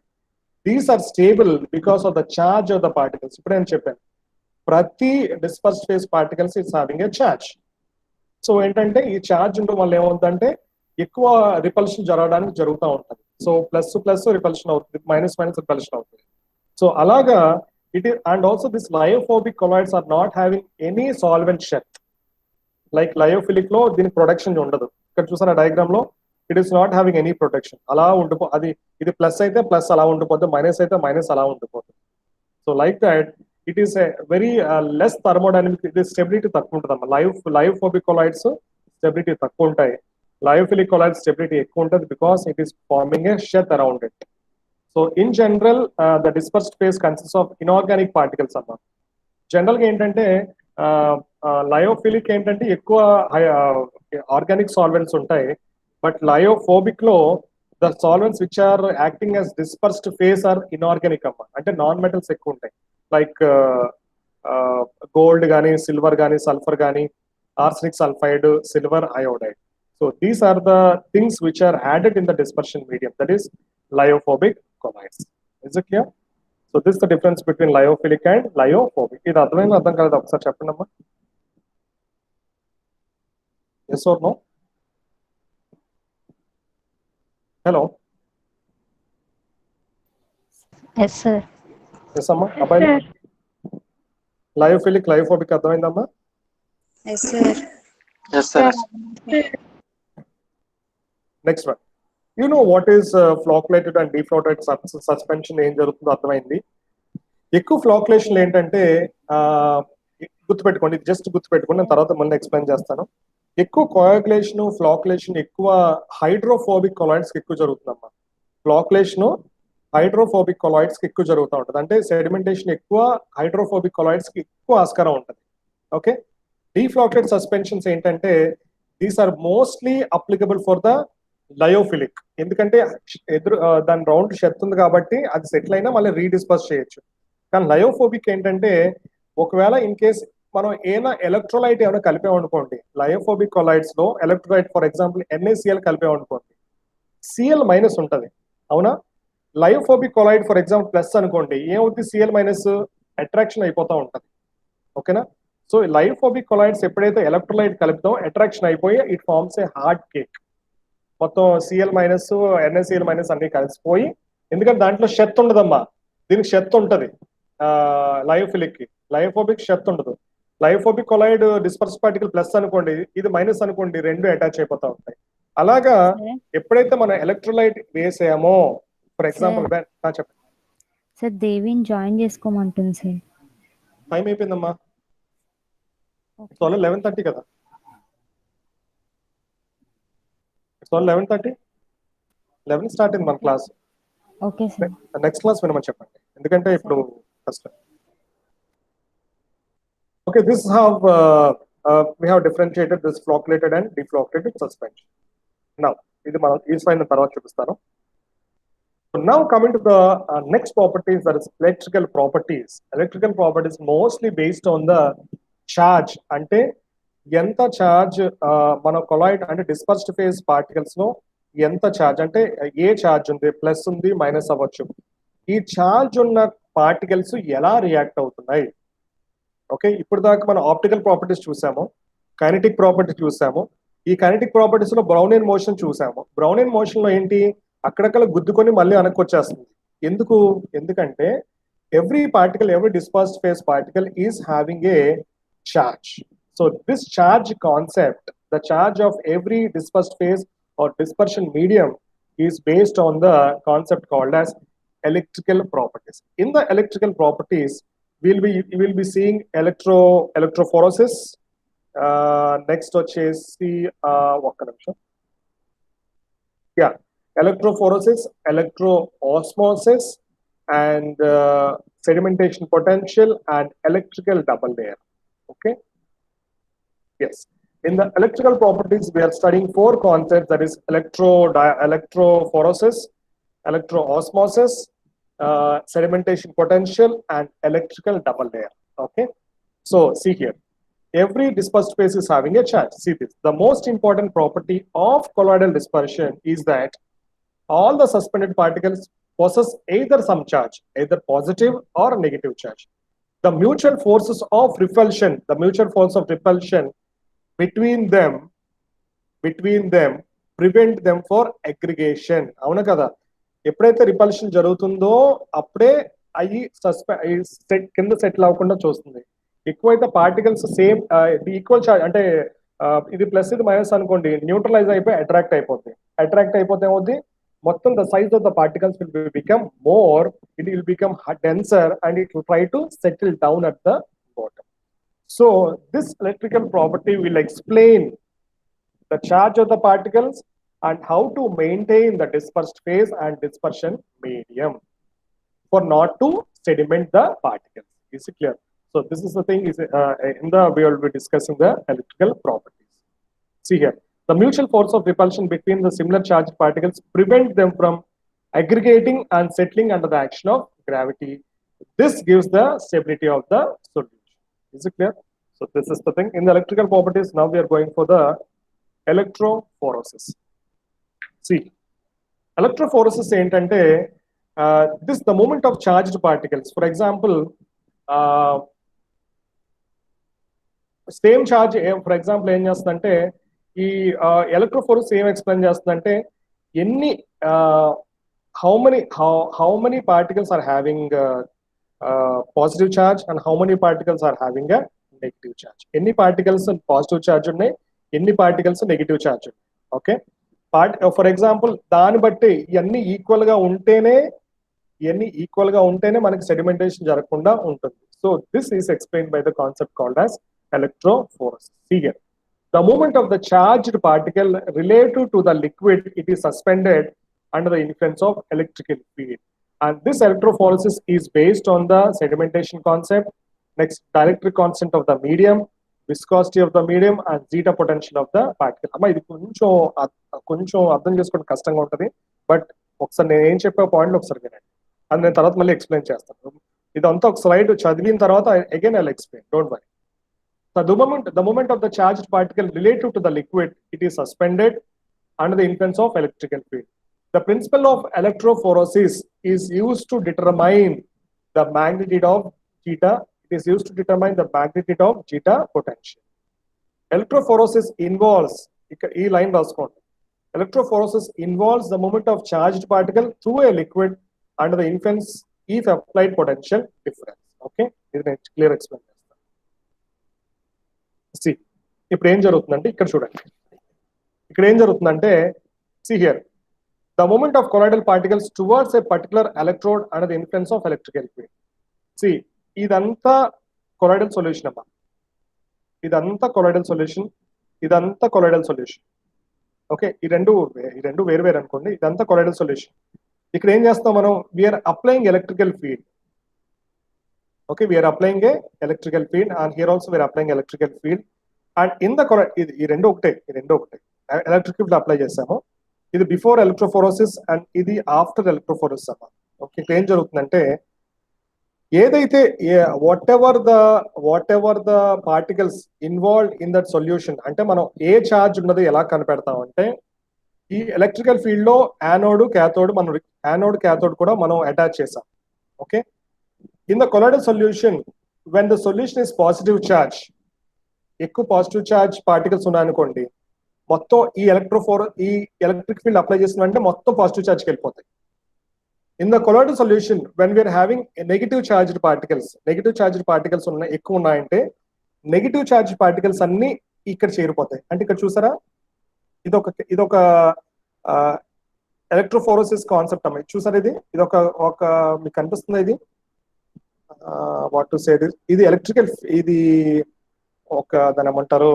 These are stable because of the charge of the particles. ఇప్పుడు నేను చెప్పాను ప్రతి dispersed phase particles is having a charge. So ఏంటంటే ఈ charge ఉండడం వల్ల ఏమవుతుందంటే ఎక్కువ రిపల్షన్ జరగడానికి జరుగుతూ ఉంటుంది. సో ప్లస్ ప్లస్ రిపల్షన్ అవుతుంది, మైనస్ మైనస్ రిపల్షన్ అవుతుంది. సో అలాగా it is. And also this lyophobic colloids are not having any solvent sheath. Like lyophilic లో దీని ప్రొటెక్షన్ ఉండదు. ఇక్కడ చూసిన డయాగ్రామ్ లో it is not having any protection. అలా అది ఇది ప్లస్ అయితే ప్లస్ అలా ఉండిపోతుంది, మైనస్ అయితే మైనస్ అలా ఉండిపోతుంది. So like that it is a very less thermodynamic, ఇది స్టెబిలిటీ తక్కువ ఉంటుంది అమ్మా. లయోఫోబిక్ కొలాయిడ్స్ స్టెబిలిటీ తక్కువ ఉంటాయి. Lyophilic colloid stability ఎక్కువ ఉంటుంది because it is forming a sheath around it. So in general, the dispersed phase consists of inorganic particles అమ్మా. General గా ఏంటంటే లయోఫిలిక్ ఏంటంటే ఎక్కువ ఆర్గానిక్ సాల్వెంట్స్ ఉంటాయి, బట్ లయోఫోబిక్ లో the solvents which are acting as dispersed phase are inorganic అమ్మా, అంటే non metals ఎక్కువ ఉంటాయి, లైక్ గోల్డ్ కానీ, సిల్వర్ కానీ, సల్ఫర్ కానీ, arsenic sulphide, silver iodide. So these are the things which are added in the dispersion medium, that is lyophobic colloids. Is it clear? So this is the difference between lyophilic and lyophobic. ఇది అర్థమైంది అర్థం కాలేదు ఒకసారి చెప్పండి అమ్మా. Yes or no? Hello. Yes, sir. Yes అమ్మా. అబ్బాయి lyophilic lyophobic అర్థమైందమ్మా? Yes, sir. Yes, sir. Next one, you know what is flocculated and deflocculated suspension ఏం జరుగుతుందో అర్థమైంది. ఎక్కువ ఫ్లాక్యులేషన్ ఏంటంటే గుర్తుపెట్టుకోండి, జస్ట్ గుర్తుపెట్టుకోండి, నేను తర్వాత ముందు ఎక్స్ప్లెయిన్ చేస్తాను. ఎక్కువ కోయాగులేషన్ ఫ్లాక్యులేషన్ ఎక్కువ హైడ్రోఫోబిక్ కొలాయిడ్స్ కి ఎక్కువ జరుగుతుందమ్మా. ఫ్లాక్యులేషన్ హైడ్రోఫోబిక్ కొలాయిడ్స్ కి ఎక్కువ జరుగుతూ ఉంటుంది, అంటే సెడిమెంటేషన్ ఎక్కువ హైడ్రోఫోబిక్ కొలాయిడ్స్ కి ఎక్కువ ఆస్కారం ఉంటుంది. ఓకే, డీఫ్లాక్యులేటెడ్ సస్పెన్షన్స్ ఏంటంటే these are mostly applicable for the lyophilic, ఎందుకంటే దాని రౌండ్ షెత్ ఉంది కాబట్టి అది సెటిల్ అయినా మళ్ళీ రీడిస్పర్స్ చేయొచ్చు. కానీ లయోఫోబిక్ ఏంటంటే ఒకవేళ ఇన్ కేస్ మనం ఏమైనా ఎలక్ట్రోలైట్ ఏమైనా కలిపామనుకోండి, లయోఫోబిక్ కొలాయిడ్స్ లో ఎలక్ట్రోలైట్ ఫర్ ఎగ్జాంపుల్ NaCl కలిపామనుకోండి, Cl మైనస్ ఉంటుంది అవునా. Lyophobic colloid for example plus అనుకోండి, ఏమవుతుంది, Cl మైనస్ అట్రాక్షన్ అయిపోతూ ఉంటుంది. ఓకేనా. సో లయోఫోబిక్ కొలాయిడ్స్ ఎప్పుడైతే ఎలక్ట్రోలైట్ కలుపుతాం అట్రాక్షన్ అయిపోయి it forms a hard cake. మొత్తం Cl మైనస్ NaCl మైనస్ అన్ని కలిసిపోయి, ఎందుకంటే దాంట్లో షెత్ ఉండదమ్మా, దీనికి షెత్ ఉంటుంది లయోఫిలిక్ కి, లయోఫోబిక్ షెత్ ఉండదు. Lyophobic colloid disperse particle plus అనుకోండి, ఇది మైనస్ అనుకోండి, రెండు అటాచ్ అయిపోతా ఉంటాయి. అలాగా ఎప్పుడైతే మనం ఎలక్ట్రోలైట్ వేసామో ఫర్ ఎగ్జాంపుల్ చెప్పండి సార్, దేవిని జాయిన్ చేసుకోమంటుంది సార్. టైం అయిపోయిందమ్మా, 11:30 కదా, 11:30 11 స్టార్ట్ అయింది మన class. Okay sir. Next class వినమని చెప్పండి, ఎందుకంటే ఇప్పుడు కష్టం. Okay, this have we have differentiated this flocculated and deflocculated suspension. Now ఇది మనం ఈ స్లైడ్ తర్వాత చూపిస్తాను. Now coming to the next properties, that is electrical properties. Electrical properties mostly based on the charge, అంటే ఎంత ఛార్జ్ మన colloid అంటే dispersed phase particles లో ఎంత ఛార్జ్, అంటే ఏ ఛార్జ్ ఉంది, ప్లస్ ఉంది, మైనస్ అవ్వచ్చు, ఈ ఛార్జ్ ఉన్న పార్టికల్స్ ఎలా రియాక్ట్ అవుతున్నాయి. ఓకే, ఇప్పుడు దాకా మనం ఆప్టికల్ ప్రాపర్టీస్ చూసాము, కైనెటిక్ ప్రాపర్టీ చూసాము. ఈ కైనెటిక్ ప్రాపర్టీస్ లో బ్రౌనియన్ మోషన్ చూసాము. బ్రౌనియన్ మోషన్ లో ఏంటి, అక్కడక్కడ గుద్దుకొని మళ్ళీ వెనక్కి వచ్చేస్తుంది. ఎందుకంటే every particle, every dispersed phase particle is having a charge. So this charge concept, the charge of every dispersed phase or dispersion medium is based on the concept called as electrical properties. In the electrical properties, we will be seeing electrophoresis. Next వచ్చేసి ఒక్క నిమిషం, electrophoresis, electroosmosis, and sedimentation potential and electrical double layer. Okay, yes, in the electrical properties we are studying four concepts, that is electrophoresis, electroosmosis, sedimentation potential and electrical double layer. Okay, so see here, every dispersed phase is having a charge. See this, the most important property of colloidal dispersion is that all the suspended particles possess either some charge, either positive or negative charge. The mutual forces of repulsion, the mutual force of repulsion between them prevent them for aggregation. అవునా కదా, ఎప్పుడైతే repulsion జరుగుతుందో అప్పుడే అవి కింద settle అవ్వకుండా చూస్తుంది. ఎక్కువైతే పార్టికల్స్ సేమ్ ఈక్వల్ చార్జ్, అంటే ఇది ప్లస్ ఇది మైనస్ అనుకోండి, న్యూట్రలైజ్ అయిపోయి అట్రాక్ట్ అయిపోతే ఏమవుతుంది, మొత్తం the size of the particles will become more, it will become denser and it will try to settle down at the bottom. So this electrical property will explain the charge of the particles, and how to maintain the dispersed phase and dispersion medium for not to sediment the particles. Is it clear? So this is the thing. We will be discussing the electrical properties. See here, the mutual force of repulsion between the similar charged particles prevent them from aggregating and settling under the action of gravity. This gives the stability of the solution. Is it clear? So this is the thing in the electrical properties. Now we are going for the electrophoresis. See, electrophoresis ఏంటంటే this the moment of charged particles. For example, same charge for example ఏం చేస్తుందంటే ఈ ఎలక్ట్రోఫోరస్ ఏం explain చేస్తుందంటే ఎన్ని how many particles are having positive charge and how many particles are having a negative charge. Any particles positive charge ఉన్నాయి, ఎన్ని particles negative charge ఉన్నాయి. Okay, for example దాన్ని బట్టి ఇవన్నీ ఈక్వల్ గా ఉంటేనే మనకి సెడిమెంటేషన్ జరగకుండా ఉంటుంది. So this is explained by the concept called as electrophoresis. See here, the moment of the charged particle related to the liquid, it is suspended under the influence of electrical field, and this electrophoresis is based on the sedimentation concept. Next, dielectric constant of the medium, viscosity of the medium, and zeta potential of the particle. అమ్మా ఇది కొంచెం అర్థం చేసుకోవడం కష్టంగా ఉంటుంది, but ఒకసారి నేను ఏం చెప్పే పాయింట్ ఒకసారి వినండి, అది నేను తర్వాత మళ్ళీ ఎక్స్ప్లెయిన్ చేస్తాను. ఇదంతా ఒక స్లైడ్ చదివిన తర్వాత again I will explain, don't worry. So the moment of the charged particle related to the liquid, it is suspended under the influence of electrical field. The principle of electrophoresis is used to determine the magnitude of zeta. It is used to determine the magnitude of zeta potential. Electrophoresis involves, e line raskondi, electrophoresis involves the movement of charged particle through a liquid under the influence of applied potential difference. Okay, this is clear explanation. See, ఇప్పుడు ఏం జరుగుతుందంటే ఇక్కడ చూడండి, ఇక్కడ ఏం జరుగుతుందంటే see here, the movement of colloidal particles towards a particular electrode under the influence of electrical field. See, ఇదంతా colloidal solution అమ్మా, ఇదంతా colloidal solution, ఇదంతా colloidal solution. ఓకే, ఈ రెండు వేరు వేరు అనుకోండి, ఇదంతా colloidal solution. ఇక్కడ ఏం చేస్తాం మనం, we are applying electrical field. Okay, we are applying a electrical field, and here also we are applying electrical field, and in the ఈ రెండు ఒకటే ఎలక్ట్రిక్ ఫీల్డ్ అప్లై చేసాము. ఇది బిఫోర్ ఎలక్ట్రోఫోరోసిస్ అండ్ ఇది ఆఫ్టర్ ఎలక్ట్రోఫోరోసిస్ అమ్మా. ఓకే, ఇక్కడ ఏం జరుగుతుందంటే ఏదైతే what ever the particles involved in that solution, అంటే మనం ఏ ఛార్జ్ ఉన్నది ఎలా కనిపెడతాం అంటే ఈ ఎలక్ట్రికల్ ఫీల్డ్ లో యానోడ్ క్యాథోడ్ కూడా మనం అటాచ్ చేసాం. Okay, in the colloidal solution, when the solution is positive charge, ఎక్కువ పాజిటివ్ చార్జ్ పార్టికల్స్ ఉన్నాయనుకోండి, మొత్తం ఈ ఎలక్ట్రిక్ ఫీల్డ్ అప్లై చేసిన అంటే మొత్తం పాజిటివ్ చార్జ్కి వెళ్ళిపోతాయి. In the colloidal solution, when we are having negative charged particles ఎక్కువ ఉన్నాయంటే నెగిటివ్ చార్జ్ పార్టికల్స్ అన్ని ఇక్కడ చేరిపోతాయి. అంటే ఇక్కడ చూసారా, ఇదొక ఎలక్ట్రోఫోరోసిస్ కాన్సెప్ట్ అమ్మ. చూసారా, ఇదొక మీకు కనిపిస్తుంది, ఇది వాట్ టు సే, ఇది ఎలక్ట్రికల్, ఇది ఒక దాని ఏమంటారు,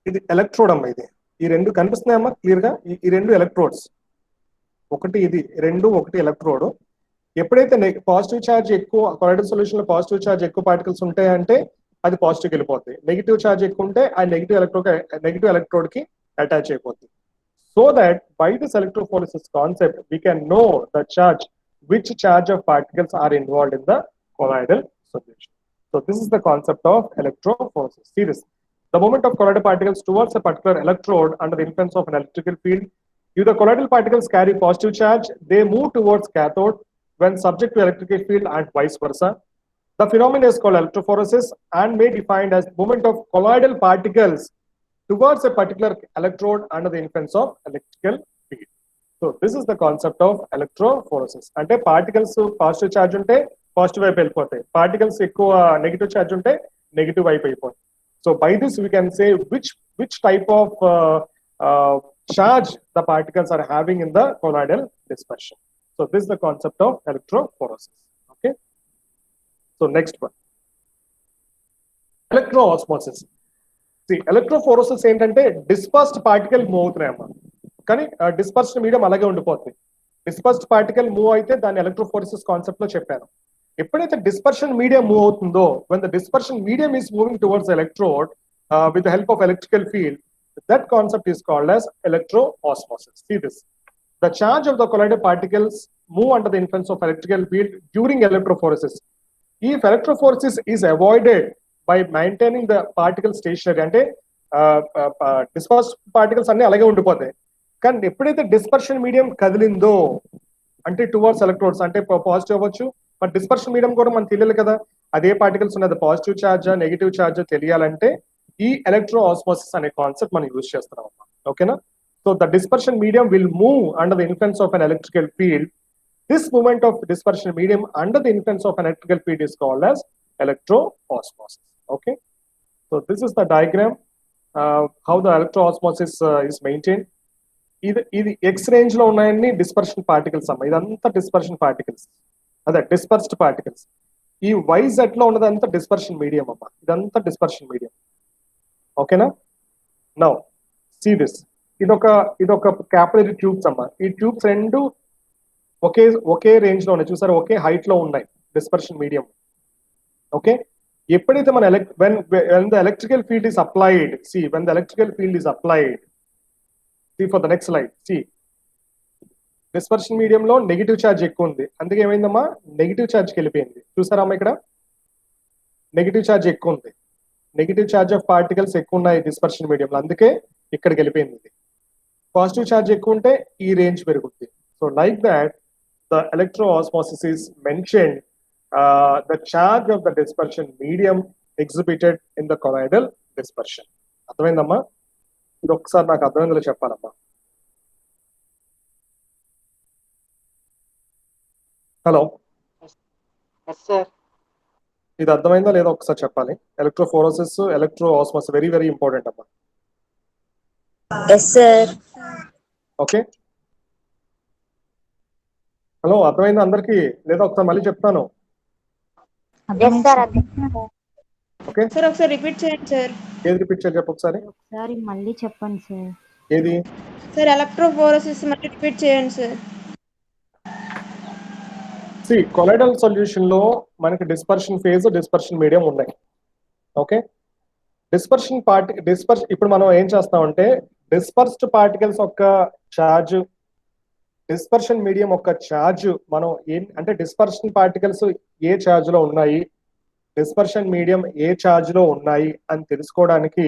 ఇది ఎలక్ట్రోడ్ అమ్మ. ఇది ఈ రెండు కనిపిస్తున్నాయమ్మా క్లియర్ గా, ఈ రెండు ఎలక్ట్రోడ్స్, ఒకటి ఎలక్ట్రోడ్. ఎప్పుడైతే పాజిటివ్ ఛార్జ్ ఎక్కువ కొలాయిడల్ సొల్యూషన్ లో పాజిటివ్ ఛార్జ్ ఎక్కువ పార్టికల్స్ ఉంటాయంటే అది పాజిటివ్ వెళ్ళిపోతాయి, నెగిటివ్ ఛార్జ్ ఎక్కువ ఉంటే ఆ నెగిటివ్ ఎలక్ట్రోడ్ కి అటాచ్ అయిపోతుంది. So that by this electrophoresis concept we can know the charge, which charge of particles are involved in the colloidal solution. So this is the concept of electrophoresis. See this, the movement of colloidal particles towards a particular electrode under the influence of an electrical field. If the colloidal particles carry positive charge, they move towards cathode when subject to electrical field and vice versa. The phenomenon is called electrophoresis and may be defined as movement of colloidal particles towards a particular electrode under the influence of electrical field. So this is the concept of electrophoresis. అంటే particles positive charge ఉంటే positive వైపు వెళ్ళిపోతాయి, particles ఎక్కువ negative charge ఉంటే negative వైపు అయిపోతాయి. So by this we can say which type of charge the particles are having in the colloidal dispersion. So this is the concept of electrophoresis. Okay, so next one, electroosmosis. Electrophoresis ఏంటంటే dispersed particle move అవుతున్నాయమ్మా, కానీ dispersed medium అలాగే ఉండిపోతుంది. Dispersed particle move అయితే దాన్ని electrophoresis concept లో చెప్పాను. ఎప్పుడైతే dispersion medium move అవుతుందో, when the dispersion medium is moving towards the electrode with the help of electrical field, that concept is called as electroosmosis. See this. The charge of the colloidal particles move under the influence of electrical field during electrophoresis. If electrophoresis is avoided by maintaining the particle stationary, అంటే dispersed particles అన్ని అలాగే ఉండిపోతాయి. కానీ ఎప్పుడైతే dispersion medium కదిలిందో అంటే towards electrodes, అంటే positive అవ్వచ్చు, but dispersion medium కూడా మనకు తెలియాలి కదా, అదే పార్టికల్స్ ఉన్నది పాజిటివ్ ఛార్జ్ నెగిటివ్ ఛార్జ్ తెలియాలంటే ఈ ఎలక్ట్రో ఆస్మోసిస్ అనే కాన్సెప్ట్ మనం యూజ్ చేస్తున్నాం అన్నమాట. ఓకేనా? So the dispersion medium will move under the influence of an electrical field. This movement of dispersion medium under the influence of an electrical field is called as electroosmosis. Okay, so this is the diagram how the electroosmosis is maintained. ఇది X range లో ఉన్నాయన్ని dispersion particles అమ్మ, ఇదంతా dispersion particles, అదే dispersed particles. ఈ YZ లో ఉన్నదంతా dispersion medium అమ్మ, ఇదంతా డిస్పర్షన్ మీడియం. ఓకేనా? Now see this. ఇదొక క్యాపిలరీ ట్యూబ్స్ అమ్మ. ఈ ట్యూబ్స్ రెండు ఒకే రేంజ్ లో ఉన్నాయి, చూసారు, ఒకే హైట్ లో ఉన్నాయి, డిస్పర్షన్ మీడియం. ఓకే, ఎప్పుడైతే మన when the electrical field is applied, see when the electrical field is applied, see for the next slide, see dispersion medium లో నెగిటివ్ ఛార్జ్ ఎక్కువ ఉంది, అందుకే ఏమైందమ్మా, నెగిటివ్ ఛార్జ్కి వెళ్ళిపోయింది. చూసారా అమ్మా, ఇక్కడ నెగిటివ్ ఛార్జ్ ఎక్కువ ఉంది, నెగిటివ్ ఛార్జ్ ఆఫ్ పార్టికల్స్ ఎక్కువ ఉన్నాయి డిస్పర్షన్ మీడియంలో, అందుకే ఇక్కడికి వెళ్ళిపోయింది. ఇది పాజిటివ్ ఛార్జ్ ఎక్కువ ఉంటే ఈ రేంజ్ పెరుగుతుంది. So like that the electroosmosis is mentioned, the charge of the dispersion medium exhibited in the colloidal dispersion. అర్థమైందమ్మా? ఇది ఒకసారి నాకు అర్థమైందో చెప్పాలమ్మా. హలో, ఇది అర్థమైందో లేదో ఒకసారి చెప్పాలి. ఎలక్ట్రోఫోరోసిస్, ఎలక్ట్రోఆస్మోసిస్ వెరీ వెరీ ఇంపార్టెంట్ అమ్మా. Yes, sir. ఓకే, హలో, అర్థమైంది అందరికి లేదా ఒకసారి మళ్ళీ చెప్తాను. Yes, sir. ఓకే సార్ ఒకసారి రిపీట్ చేయండి సార్. ఏది రిపీట్ చేయాలి చెప్పు ఒకసారి. ఒకసారి మళ్ళీ చెప్పండి సార్. ఏది? సార్ ఎలక్ట్రోఫోరోసిస్ మళ్ళీ రిపీట్ చేయండి సార్. సి కొలాయిడల్ సొల్యూషన్ లో మనకి డిస్పర్షన్ ఫేజ్, డిస్పర్షన్ మీడియం ఉన్నాయి. ఓకే, ఇప్పుడు మనం ఏం చేస్తామంటే డిస్పర్స్డ్ పార్టికల్స్ యొక్క ఛార్జ్, డిస్పర్షన్ మీడియం యొక్క ఛార్జ్ మనం అంటే డిస్పర్షన్ పార్టికల్స్ ఏ ఛార్జ్ లో ఉన్నాయి, డిస్పర్షన్ మీడియం ఏ ఛార్జ్ లో ఉన్నాయి అని తెలుసుకోవడానికి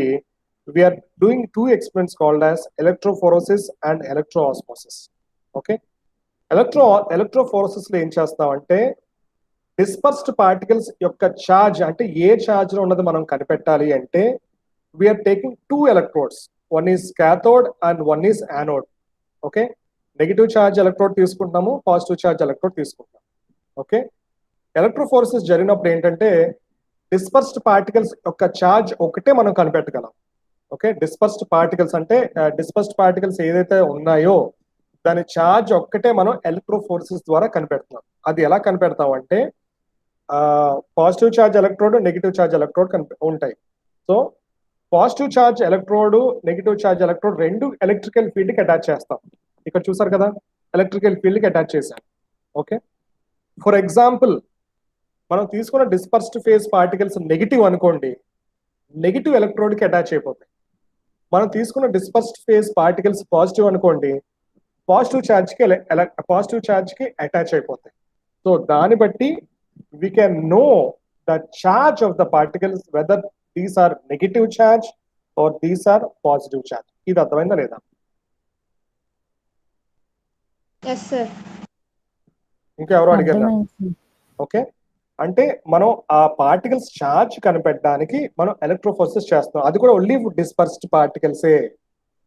we are doing 2 experiments called as electrophoresis and electroosmosis. Okay, electrophoresis లో ఏం చేస్తామంటే డిస్పర్స్డ్ పార్టికల్స్ యొక్క ఛార్జ్ అంటే ఏ ఛార్జ్ లో ఉన్నది మనం కనిపెట్టాలి అంటే we are taking 2 electrodes, one is cathode and one is anode. Okay, negative charge electrode తీసుకుంటాము, పాజిటివ్ ఛార్జ్ ఎలక్ట్రోడ్ తీసుకుంటాం. ఓకే, ఎలక్ట్రోఫోరోసిస్ జరిగినప్పుడు ఏంటంటే డిస్పర్స్డ్ పార్టికల్స్ యొక్క ఛార్జ్ ఒకటే మనం కనిపెట్టగలం. ఓకే, డిస్పర్స్డ్ పార్టికల్స్ అంటే డిస్పర్స్డ్ పార్టికల్స్ ఏదైతే ఉన్నాయో దాని ఛార్జ్ ఒక్కటే మనం ఎలక్ట్రోఫోరోసిస్ ద్వారా కనిపెడుతున్నాం. అది ఎలా కనిపెడతాం అంటే positive charge electrode, negative charge electrode ఉంటాయి. So positive charge electrode, negative charge electrode రెండు ఎలక్ట్రికల్ ఫీల్డ్ కి అటాచ్ చేస్తాం. ఇక్కడ చూసారు కదా, ఎలక్ట్రికల్ ఫీల్డ్ కి అటాచ్ చేశాను. ఓకే, ఫర్ ఎగ్జాంపుల్ మనం తీసుకున్న డిస్పర్స్డ్ ఫేజ్ పార్టికల్స్ నెగిటివ్ అనుకోండి, నెగిటివ్ ఎలక్ట్రోడ్ కి అటాచ్ అయిపోతాయి. మనం తీసుకున్న డిస్పర్స్డ్ ఫేజ్ పార్టికల్స్ పాజిటివ్ అనుకోండి, పాజిటివ్ ఛార్జ్ కి అటాచ్ అయిపోతాయి. సో దాన్ని బట్టి we can know the charge of the particles, whether these are negative charge or these are positive charge. ఇది అర్థమైందా లేదా? Yes sir. ఇంకా ఎవరు అడిగారు? అర్థమైంది సార్. ఓకే, అంటే మనం ఆ పార్టికల్స్ ఛార్జ్ కనిపెట్టడానికి మనం ఎలక్ట్రోఫోరోసిస్ చేస్తాం, అది కూడా ఓన్లీ డిస్పర్స్డ్ పార్టికల్సే.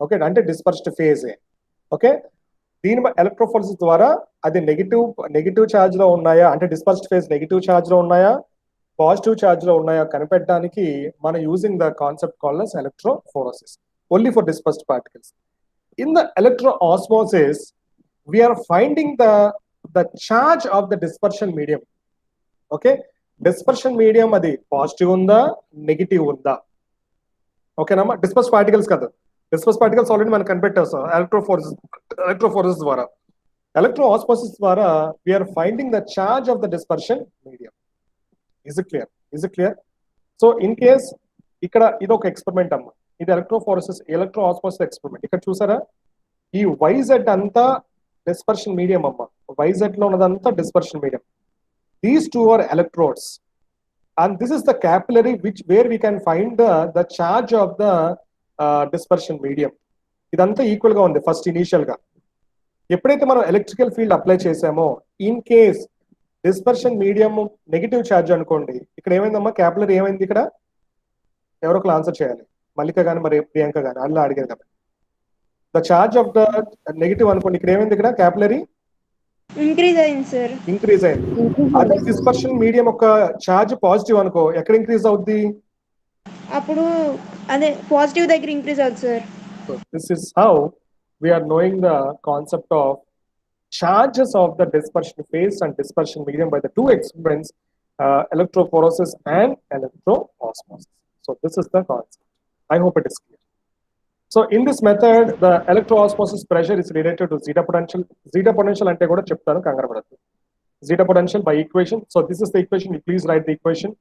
ఓకే, అంటే డిస్పర్స్డ్ ఫేజే. ఓకే, దీని ఎలక్ట్రోఫోరోసిస్ ద్వారా అది నెగిటివ్ ఛార్జ్ లో ఉన్నాయా, అంటే డిస్పర్స్డ్ ఫేజ్ నెగిటివ్ ఛార్జ్ లో ఉన్నాయా, పాజిటివ్ ఛార్జ్ లో ఉన్నాయా కనిపెట్టడానికి మనం using the concept called as electrophoresis only for dispersed particles. In the electroosmosis we are finding the charge of the dispersion medium. Okay, dispersion medium అది పాజిటివ్ ఉందా, నెగిటివ్ ఉందా, ఓకేనమ్మా, డిస్పర్స్ పార్టికల్స్ కాదు. డిస్పర్స్ పార్టికల్స్ ఆల్రెడీ మనం కనిపెట్టేస్తాం ఎలక్ట్రోఫోరసిస్ ద్వారా. ఎలక్ట్రో ఆస్మోసిస్ ద్వారా we are finding the charge of the dispersion medium. Is it clear? So in case ఇక్కడ ఇది ఒక ఎక్స్పెరిమెంట్ అమ్మా, ఇది ఎలక్ట్రోఫోరసిస్ ఎలక్ట్రో ఆస్మోసిస్ ఎక్స్పెరిమెంట్. ఇక్కడ చూసారా, ఈ వైజెడ్ అంతా డిస్పర్షన్ మీడియం అమ్మా, వైజెడ్ లో ఉన్నదంతా dispersion medium. These two are electrodes and this is the capillary where we can find the charge of the dispersion medium. ఇదంతా ఈక్వల్ గా ఉంది ఫస్ట్ ఇనిషియల్ గా. ఎప్పుడైతే మనం ఎలక్ట్రికల్ ఫీల్డ్ అప్లై చేసామో, in case dispersion medium negative charge అనుకోండి, ఇక్కడ ఏమైందమ్మా, క్యాపిలరీ ఏమైంది? ఇక్కడ ఎవరో ఒకరు ఆన్సర్ చేయాలి, మల్లిక గాని మరి ప్రియాంక గాని, అలా అడిగారు కదా. The charge of the negative అనుకోండి, ఇక్కడ ఏమైంది? ఇక్కడ క్యాపిలరీ ఇంక్రీజ్ అయింది సార్. ఇంక్రీజ్ అయింది. అదే డిస్పర్షన్ మీడియం ఒక ఛార్జ్ పాజిటివ్ అనుకో, ఎక్కడ ఇంక్రీజ్ అవుద్ది? అప్పుడు అదే పాజిటివ్ దగ్గర ఇంక్రీజ్ అవుతుంది sir. This is how we are knowing the concept of charges of the dispersion phase and dispersion medium by the two experiments, electrophoresis and electroosmosis. So this is the concept. I hope it is clear. So in this method, the electroosmosis pressure is related to zeta potential. Zeta potential ante kuda cheptanu, kangaru padaddu. Zeta potential by equation. So this is the equation. You please write the equation.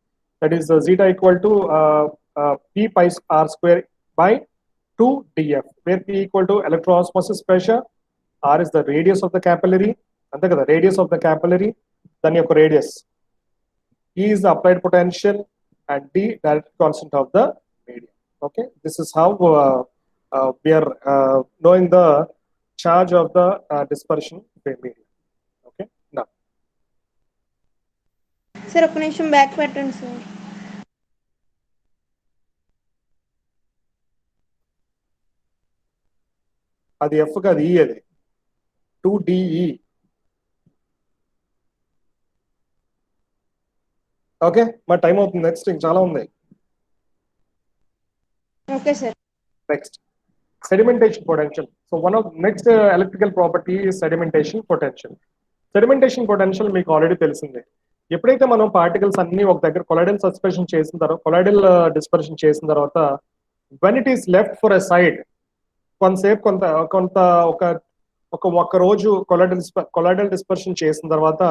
That is zeta equal to p pi r square by 2 df, where p equal to electroosmosis pressure, r is the radius of the capillary, ante kada, radius of the capillary, then your radius, e is the applied potential, and d direct constant of the medium. Okay, this is how we are knowing the charge of the dispersion medium. Okay, now sir ఒక్క నిమిషం back పెట్టండి sir. అది F కాదు, ఈ అది 2DE. Okay, మా time అవుతుంది. Next చాలా ఉంది. Okay sir. Next, sedimentation potential. So one of next electrical property is sedimentation potential. Sedimentation potential మీకు ఆల్రెడీ తెలిసిందే. ఎప్పుడైతే మనం పార్టికల్స్ అన్ని ఒక దగ్గర కొలాయిడల్ సస్పెన్షన్ చేసిన తర్వాత, కొలాయిడల్ డిస్పర్షన్ చేసిన తర్వాత, when it is left for a side, కొంతసేపు కొంత ఒక రోజు కొలాయిడల్ డిస్పర్షన్ చేసిన తర్వాత,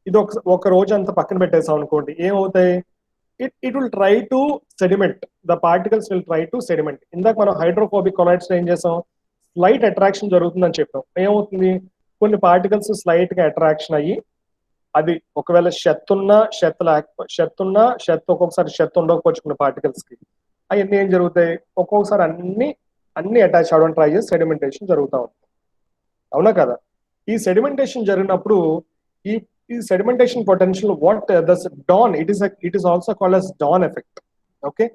ఇది ఒక రోజు అంతా పక్కన పెట్టేసాం అనుకోండి, ఏమవుతాయి? It will try to sediment. The particles will try to sediment. ఇందాక మనం హైడ్రోఫోబిక్ కొలాయిడ్స్ ఏం చేసాం? స్లైట్ అట్రాక్షన్ జరుగుతుందని చెప్పాం. ఏమవుతుంది? కొన్ని పార్టికల్స్ స్లైట్ గా అట్రాక్షన్ అయ్యి, అది ఒకవేళ షెత్ ఒక్కొక్కసారి షెత్ ఉండకపోవచ్చు కొన్ని పార్టికల్స్ కి. అవన్నీ ఏం జరుగుతాయి? ఒక్కొక్కసారి అన్ని అటాచ్ అవడం ట్రై చేసి సెడిమెంటేషన్ జరుగుతూ ఉంటుంది. అవునా కదా? ఈ సెడిమెంటేషన్ జరిగినప్పుడు ఈ sedimentation potential, what this dawn, it is also called as dawn effect. Okay,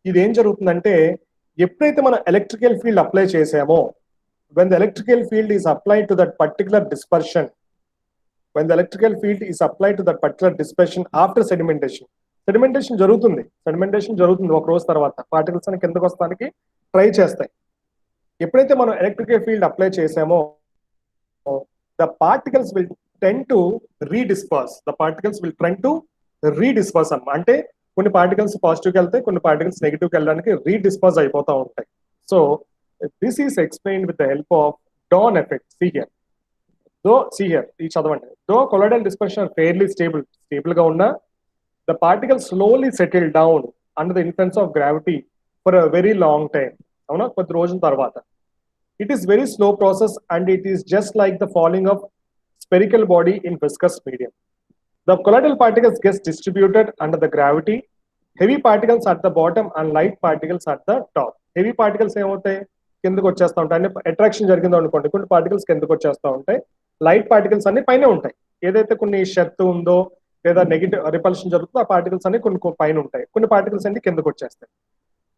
ఇది ఏం జరుగుతుందంటే, ఎప్పుడైతే మనం ఎలక్ట్రికల్ ఫీల్డ్ అప్లై చేసామో, when the electrical field is applied to that particular dispersion, after sedimentation జరుగుతుంది ఒక రోజు తర్వాత, పార్టికల్స్ అని కిందకు వస్తానికి ట్రై చేస్తాయి. ఎప్పుడైతే మనం ఎలక్ట్రికల్ ఫీల్డ్ అప్లై చేసామో, the particles will tend to redisperse. అంటే కొన్ని పార్టికల్స్ పాజిటివ్కి వెళ్తాయి, కొన్ని పార్టికల్స్ నెగిటివ్కి వెళ్ళడానికి రీడిస్పర్స్ అయిపోతూ ఉంటాయి. So this is explained with the help of Dorn effect. See here, ఈ చదవండి. Though colloidal dispersion are fairly stable గా ఉన్న, the particles slowly settle down under the influence of gravity for a very long time. అవునా, కొద్ది రోజుల తర్వాత. It is very slow process and it is just like the falling of spherical body in viscous medium. The colloidal particles gets distributed under the gravity. Heavy particles at the bottom and light particles at the top. Heavy particles ఏమవుతాయి? కిందకు వచ్చేస్తూ ఉంటాయి. అంటే attraction జరిగిందో అనుకోండి, కొన్ని particles కిందకు వచ్చేస్తూ ఉంటాయి. లైట్ పార్టికల్స్ అన్ని పైన ఉంటాయి. ఏదైతే కొన్ని షెత్ ఉందో లేదా నెగిటివ్ రిపల్షన్ జరుగుతుందో, ఆ పార్టికల్స్ అన్ని కొన్ని పైన ఉంటాయి, కొన్ని పార్టికల్స్ అన్ని కిందకు వచ్చేస్తాయి.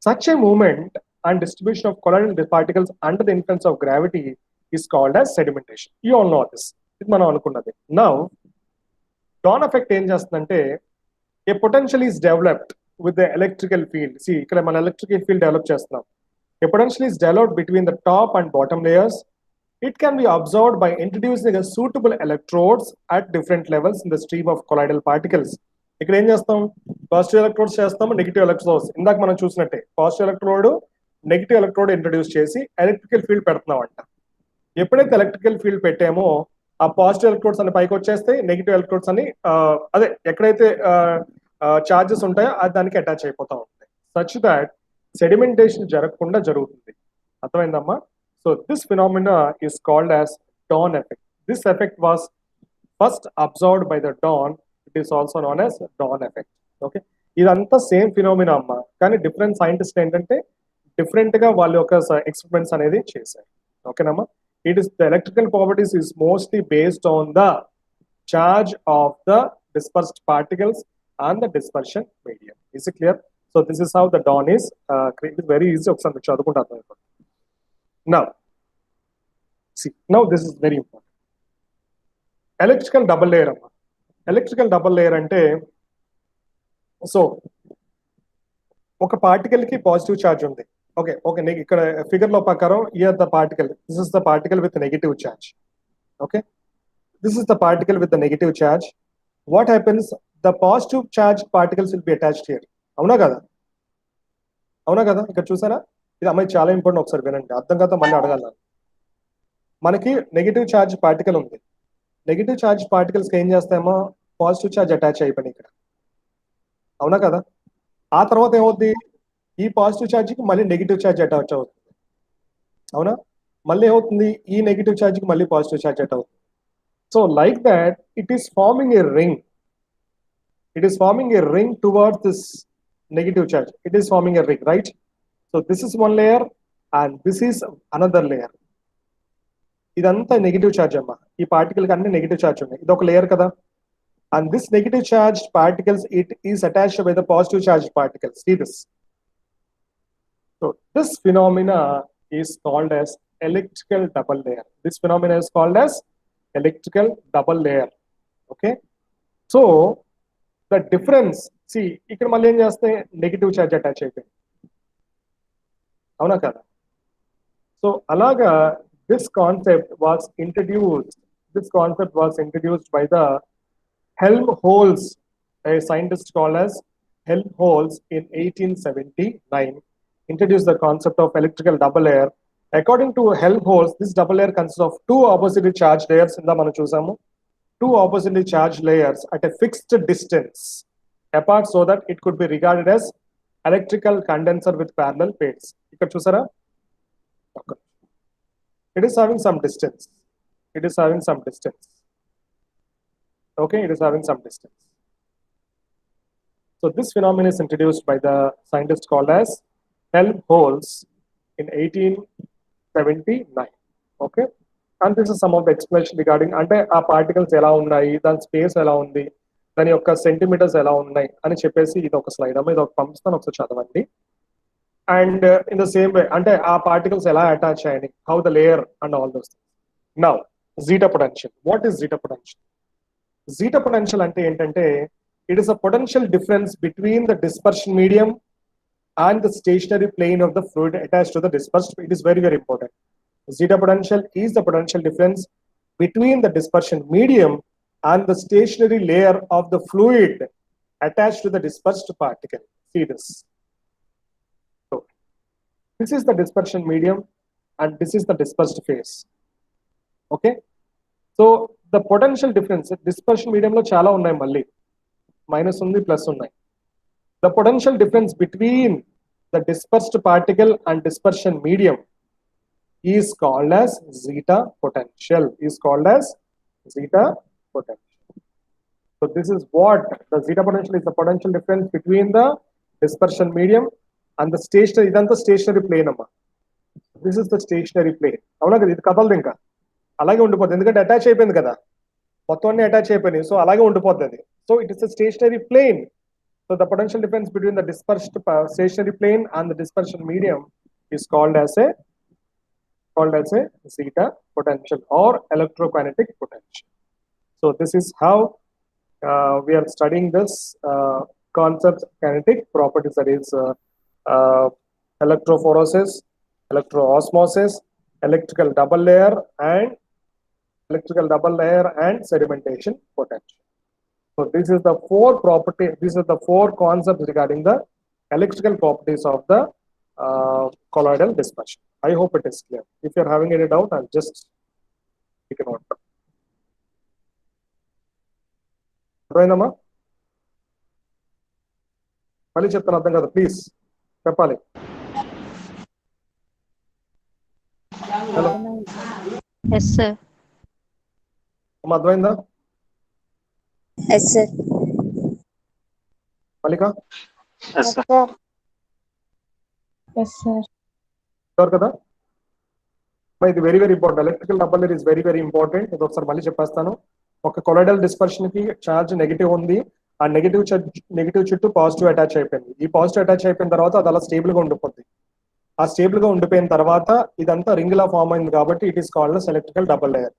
Such a movement and distribution of colloidal particles under the influence of gravity is called as sedimentation. You all know this. ఇది మనం అనుకున్నది. నౌ డాన్ ఎఫెక్ట్ ఏం చేస్తుందంటే, ఏ potential is developed with the electrical field. ఇక్కడ మన electrical field develop చేస్తున్నాం. ఏ potential is developed between the top and bottom layers. It can be absorbed by introducing a suitable electrodes at different levels in the stream of colloidal particles. ఇక్కడ ఏం చేస్తాం, positive electrodes చేస్తాము, negative electrodes. ఇందాక మనం చూసినట్టే positive electrode negative electrode introduce చేసి electrical field పెడుతున్నాం అంట. ఎప్పుడైతే ఎలక్ట్రికల్ ఫీల్డ్ పెట్టామో ఆ పాజిటివ్ ఎలక్ట్రోడ్స్ అన్ని పైకి వచ్చేస్తాయి, నెగిటివ్ ఎలక్ట్రోడ్స్ అని అదే ఎక్కడైతే చార్జెస్ ఉంటాయో అది దానికి అటాచ్ అయిపోతా ఉంటాయి. సచ్ దాట్ సెడిమెంటేషన్ జరగకుండా జరుగుతుంది. అర్థమైందమ్మా? So this phenomena is called as Dorn effect. This effect was first observed by the Dorn. It is also known as Dorn effect. Okay, ఇదంతా సేమ్ ఫినామినా అమ్మా, కానీ డిఫరెంట్ సైంటిస్ట్ ఏంటంటే different గా వాళ్ళ యొక్క ఎక్స్పెరిమెంట్స్ అనేది చేశారు. ఓకేనమ్మా? It is the electrical properties is mostly based on the charge of the dispersed particles and the dispersion medium. Is it clear? So this is how the dawn is created. Very easy. Now, see, now this is very important. Electrical double layer. Electrical double layer ante, so ఒక particle కి positive charge ఉంది. Okay, ఇక్కడ figure లో ప్రకారం here the particle, this is the particle with negative charge. Okay, this is the particle with the negative charge. What happens, the positive charge particles will be attached here. అవునా కదా? ఇక్కడ చూసారా? ఇది అమ్మాయి చాలా ఇంపార్టెంట్, ఒకసారి వినండి, అర్థం కదా మళ్ళీ అడగాల. మనకి నెగటివ్ ఛార్జ్ పార్టికల్ ఉంది. నెగటివ్ ఛార్జ్ పార్టికల్స్ ఏం చేస్తామో పాజిటివ్ ఛార్జ్ అటాచ్ అయిపోయింది ఇక్కడ. అవునా కదా? ఆ తర్వాత ఏమవుద్ది, ఈ పాజిటివ్ ఛార్జ్కి మళ్ళీ నెగిటివ్ ఛార్జ్ అటాచ్ అవుతుంది. అవునా? మళ్ళీ ఏమవుతుంది, ఈ నెగిటివ్ ఛార్జ్కి మళ్ళీ పాజిటివ్ ఛార్జ్ అటాచ్ అవుతుంది. So like that it is forming A ring. It is forming a ring towards this negative charge. It is forming a ring, right? So this is one layer and this is another layer. ఇదంతా negative charge అమ్మా. ఈ particle కి అన్ని negative charge ఉన్నాయి. ఇది ఒక layer కదా. And this negative charged particles, it is attached with the positive charged particles. See this. So this phenomena is called as electrical double layer. This phenomena is called as electrical double layer. Okay. So the difference, see, ఇక్కడ మళ్ళీ ఏం చేస్తే negative charge attach అయిపోయింది. అవునా కదా? So అలాగా this concept was introduced. This concept was introduced by the Helmholtz, a scientist called as Helmholtz in 1879, introduced the concept of electrical double layer. According to Helmholtz, this double layer consists of two oppositely charged layers. In the manu chusamu, two oppositely charged layers at a fixed distance apart, so that it could be regarded as electrical condenser with parallel plates. Ikkada chusara, it is having some distance. It is having some distance. Okay, it is having some distance. So this phenomenon is introduced by the scientist called as Helmholtz in 1879. Okay, and this is some of the explanation regarding ante aa particles ela unnayi, dan space ela undi, dani yokka centimeters ela unnayi ani cheppesi idi oka slide amma, idi oka పంపిస్తాను, ఒకసారి చదవండి. And in the same way, ante aa particles ela attach ayani, how the layer and all those things. Now zeta potential. What is zeta potential? Zeta potential ante entante, it is a potential difference between the dispersion medium and the stationary plane of the fluid attached to the dispersed. It is very, very important. Zeta potential is the potential difference between the dispersion medium and the stationary layer of the fluid attached to the dispersed particle. See this. So this is the dispersion medium and this is the dispersed phase. Okay. So the potential difference, dispersion medium lo chala unnai, malli minus undi plus unnai. The potential difference between the dispersed particle and dispersion medium is called as zeta potential. Is called as zeta potential. So this is what the zeta potential is, the potential difference between the dispersion medium and the stationary. Idantha stationary plane amma. This is the stationary plane. avuna kada, idi kadaldu inka అలాగే ఉండిపోద్ది, ఎందుకంటే attach అయిపోయింది కదా, మొత్తం అన్ని attach అయిపోయినాయి. So అలాగే ఉండిపోద్ది అది. So it is a stationary plane. So the potential difference between the dispersed stationary plane and the dispersion medium is called as a zeta potential or electrokinetic potential. So this is how we are studying this concept, kinetic properties, that is electrophoresis, electroosmosis, electrical double layer and sedimentation potential. So this is the four property. These are the four concepts regarding the electrical properties of the colloidal dispersion. I hope it is clear. If you are having any doubt, I'll just take a note. అర్థమైందమ్మా? మళ్ళీ చెప్తాను, అర్థం కదా, please చెప్పాలి. Hello yes sir. అమ్మా, అర్థమైందా? Yes sir. Mallika yes sir. Yes sir. Sure కదా? ఇది very very important. Electrical double layer is very very important. ఇది ఒకసారి మళ్ళీ చెప్పేస్తాను. ఒక కొలాయిడల్ డిస్పర్షన్ కి చార్జ్ నెగిటివ్ ఉంది. ఆ నెగిటివ్ చుట్టూ పాజిటివ్ అటాచ్ అయిపోయింది. ఈ పాజిటివ్ అటాచ్ అయిపోయిన తర్వాత అది అలా స్టేబుల్ గా ఉండిపోద్ది. ఆ స్టేబుల్ గా ఉండిపోయిన తర్వాత ఇదంతా రింగ్ లా ఫామ్ అయింది కాబట్టి it is called electrical double layer.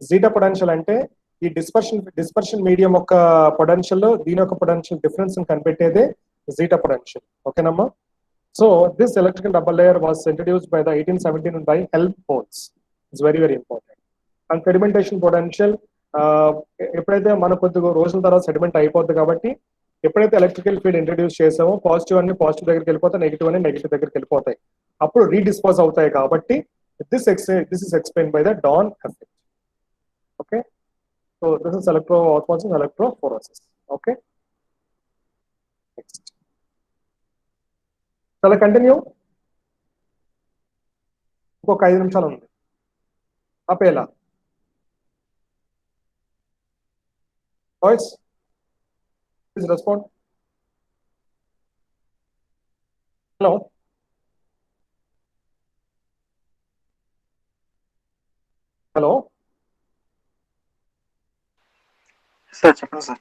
Zeta potential అంటే ఈ డిస్పర్షన్ మీడియం యొక్క పొటెన్షియల్ దీని యొక్క పొటెన్షియల్ డిఫరెన్స్ కనిపెట్టేదే జీటా పొటెన్షియల్. ఓకేనమ్మా? So this electrical double layer was introduced by the 1817 by Helmholtz. It's very very important. And sedimentation potential ఎప్పుడైతే మన కొద్దిగా రోజుల తర్వాత సెడిమెంట్ అయిపోద్ది కాబట్టి ఎప్పుడైతే ఎలక్ట్రికల్ ఫీల్డ్ ఇంట్రడ్యూస్ చేసామో పాజిటివ్ అన్ని పాజిటివ్ దగ్గరికి వెళ్ళిపోతాయి, నెగిటివ్ అన్ని నెగిటివ్ దగ్గరికి వెళ్ళిపోతాయి. అప్పుడు రీడిస్పోజ్ అవుతాయి కాబట్టి this is explain by the Dorn effect. Okay, so this is electro osmosis, electrophoresis. Okay, next చాలా కంటిన్యూ. ఇంకొక 5 నిమిషాలు ఉంది. ఆపేలా voice please respond. Hello hello sir చెప్పండి సార్.